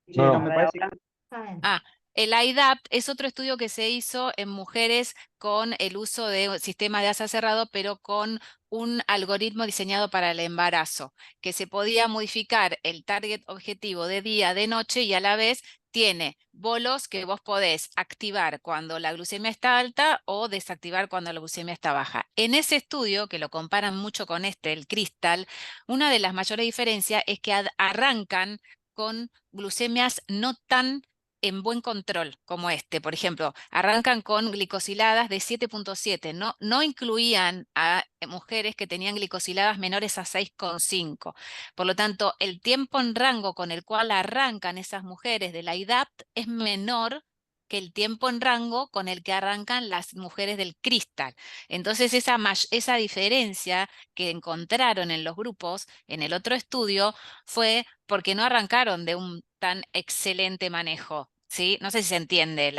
Sí, No, no, A no. me ver parece ahora. ¿Saben? Ah, el IDAPT es otro estudio que se hizo en mujeres con el uso de sistema de asa cerrado, pero con un algoritmo diseñado para el embarazo, que se podía modificar el target objetivo de día, de noche y a la vez tiene bolos que vos podés activar cuando la glucemia está alta o desactivar cuando la glucemia está baja. En ese estudio, que lo comparan mucho con el Crystal, una de las mayores diferencias es que arrancan con glucemias no tan en buen control, como por ejemplo, arrancan con glicosiladas de 7.7, no incluían a mujeres que tenían glicosiladas menores a 6.5. Por lo tanto, el tiempo en rango con el cual arrancan esas mujeres de la IDAPT es menor que el tiempo en rango con el que arrancan las mujeres del Crystal. Entonces, esa diferencia que encontraron en los grupos, en el otro estudio, fue porque no arrancaron de un tan excelente manejo, ¿sí? No sé si se entiende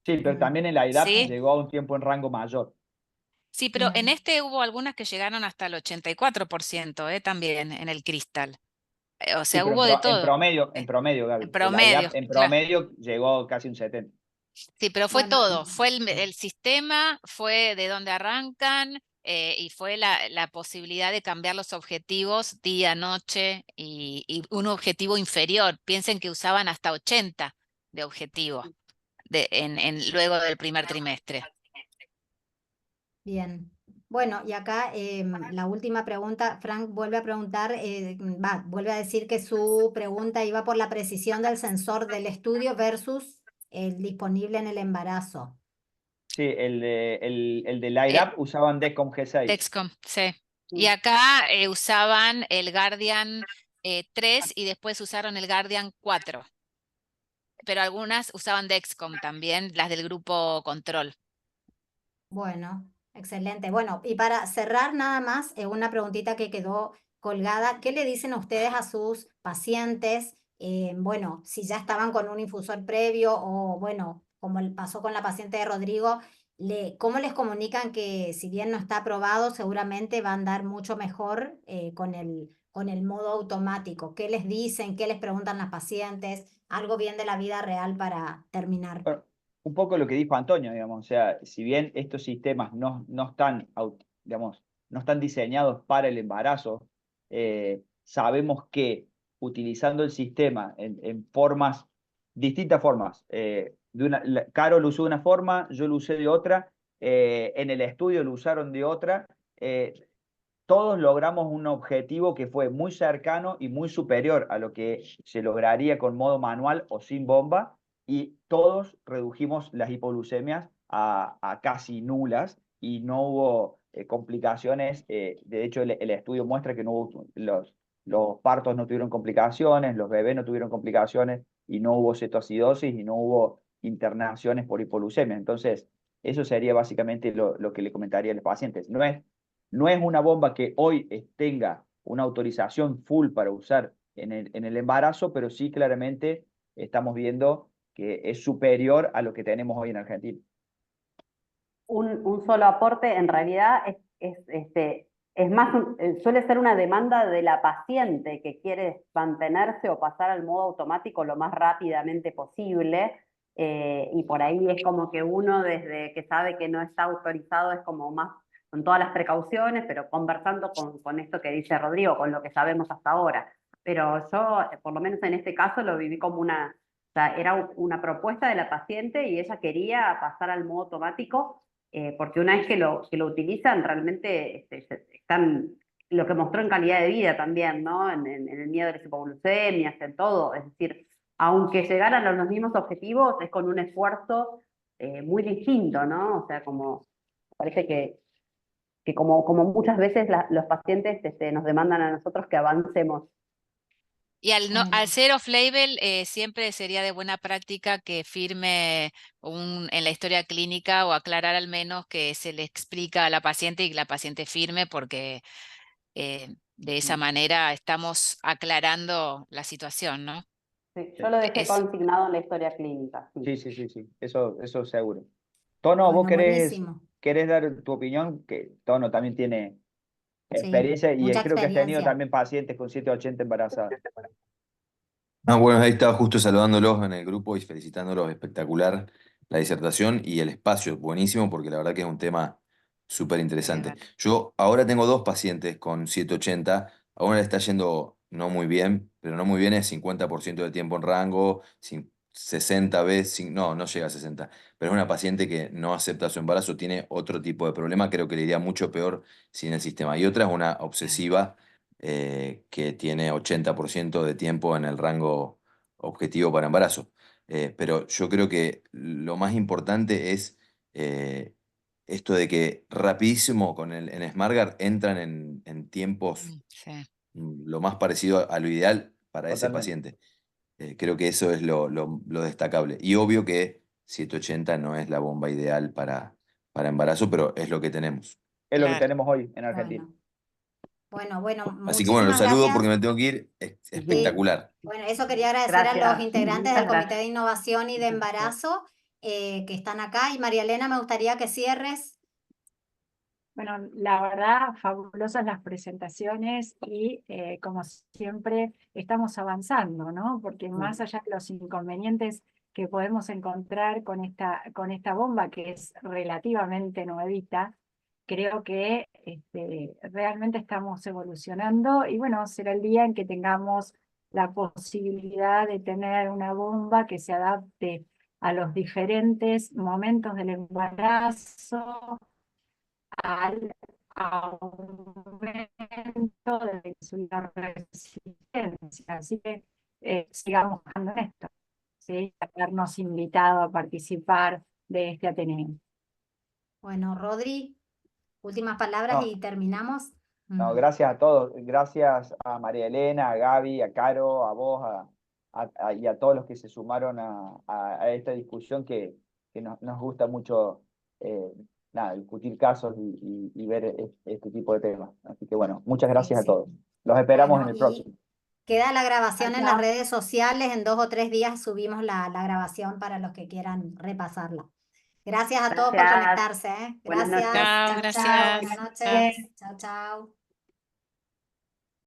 Sí, pero también el IDAP ¿sí? llegó a un tiempo en rango mayor. Sí, pero en Bien. hubo algunas que llegaron hasta el 84%, también en el Crystal. O Sí, sea, pero hubo de todo. en promedio, En Gaby. El promedio, IDAP en claro. promedio llegó casi un 70. Sí, pero fue Bueno, todo. Fue el sistema, fue de dónde arrancan y fue la posibilidad de cambiar los objetivos día, noche y un objetivo inferior. Piensen que usaban hasta 80 de objetivo luego del primer trimestre. bien. Bueno, y acá la última pregunta, Frank vuelve a preguntar, vuelve a decir que su pregunta iba por la precisión del sensor del estudio versus el disponible en el embarazo. Sí, el del Eh, IDAP usaban Dexcom G6. Dexcom, sí. Y Mm. acá usaban el Guardian 3 y después usaron el Guardian 4. Pero algunas usaban Dexcom también, las del grupo control. Bueno, excelente. Bueno, y para cerrar nada más, una preguntita que quedó colgada. ¿Qué le dicen ustedes a sus pacientes? Bueno, si ya estaban con un infusor previo o bueno, como pasó con la paciente de Rodrigo, ¿cómo les comunican que si bien no está aprobado, seguramente va a andar mucho mejor con el modo automático? ¿Qué les dicen? ¿Qué les preguntan las pacientes? Algo bien de la vida real para terminar. Bueno, un poco lo que dijo Antonio, digamos, o sea, si bien estos sistemas no están, digamos, no están diseñados para el embarazo, sabemos que utilizando el sistema en formas, distintas formas, Caro lo usó de una forma, yo lo usé de otra, en el estudio lo usaron de otra, todos logramos un objetivo que fue muy cercano y muy superior a lo que se lograría con modo manual o sin bomba, y todos redujimos las hipoglucemias a casi nulas y no hubo complicaciones. De hecho, el estudio muestra que no hubo, los partos no tuvieron complicaciones, los bebés no tuvieron complicaciones y no hubo cetoacidosis y no hubo internaciones por hipoglucemia. Entonces, eso sería básicamente lo que le comentaría a los pacientes. No es una bomba que hoy tenga una autorización full para usar en el embarazo, pero sí claramente estamos viendo que es superior a lo que tenemos hoy en Argentina. Un solo aporte, en realidad es más, suele ser una demanda de la paciente que quiere mantenerse o pasar al modo automático lo más rápidamente posible, y por ahí es como que uno desde que sabe que no está autorizado es como más con todas las precauciones, pero conversando con esto que dice Rodrigo, con lo que sabemos hasta ahora. Pero yo, por lo menos en este caso, lo viví como o sea, era una propuesta de la paciente y ella quería pasar al modo automático, porque una vez que lo utilizan, realmente están, lo que mostró en calidad de vida también, ¿no? En el miedo a las hipoglucemias, en todo, es decir, aunque llegaran a los mismos objetivos, es con un esfuerzo muy distinto, ¿no? O sea, como, parece que como muchas veces los pacientes nos demandan a nosotros que avancemos. Y al ser off-label, siempre sería de buena práctica que firme en la historia clínica o aclarar al menos que se le explica a la paciente y que la paciente firme, porque de esa manera estamos aclarando la situación, ¿no? Sí, yo lo dejé Es, consignado en la historia clínica, sí. Sí, eso seguro. Tono, ¿vos Bueno, buenísimo. querés dar tu opinión? Que Tono también tiene Sí, experiencia y mucha creo que has tenido experiencia. también pacientes con 780 embarazadas. No, bueno, ahí estaba justo saludándolos en el grupo y felicitándolos, espectacular la disertación y el espacio, buenísimo, porque la verdad que es un tema súper interesante. Yo ahora tengo dos pacientes con 780, a una le está yendo no muy bien, pero no muy bien es 50% del tiempo en rango, 60 veces, no, no llega a 60, pero es una paciente que no acepta su embarazo, tiene otro tipo de problema, creo que le iría mucho peor sin el sistema. Y otra es una obsesiva que tiene 80% de tiempo en el rango objetivo para embarazo. Pero yo creo que lo más importante es esto de que rapidísimo en SmartGuard entran en tiempos sí. Lo más parecido a lo ideal para ese Totalmente. paciente. Creo que eso es lo destacable. Y obvio que 780 no es la bomba ideal para embarazo, pero es lo que tenemos. Es lo que Claro. tenemos hoy en Argentina. Bueno, Así que bueno, los muchísimas saludo gracias. porque me tengo que ir. Sí, Espectacular. bueno, eso quería agradecer a los Gracias. integrantes Muchas del Comité gracias. de Innovación y de Embarazo que están acá. Y María Elena, me gustaría que cierres. Bueno, la verdad, fabulosas las presentaciones y como siempre estamos avanzando, ¿no? Porque más allá de los inconvenientes que podemos encontrar con esta bomba que es relativamente nuevita, creo que realmente estamos evolucionando y bueno, será el día en que tengamos la posibilidad de tener una bomba que se adapte a los diferentes momentos del embarazo, al aumento de la insulina resistencia. Así que sigamos buscando en esto, ¿sí? Habernos invitado a participar de este Ateneo. Bueno, Rodri, últimas palabras No, y terminamos. no, gracias a todos. Gracias a María Elena, a Gaby, a Caro, a vos y a todos los que se sumaron a esta discusión que nos gusta mucho nada, discutir casos y ver este tipo de temas. Así que bueno, muchas gracias a Sí. todos. Los esperamos Bueno, en el y próximo. queda la grabación en las Chao. redes sociales. En 2 o 3 días subimos la grabación para los que quieran repasarla. Gracias a todos por Gracias. conectarse, ¿eh? Buenas Gracias. noches. Chao, Chao, chao. gracias. Buenas Chao. noches. Chao, chao.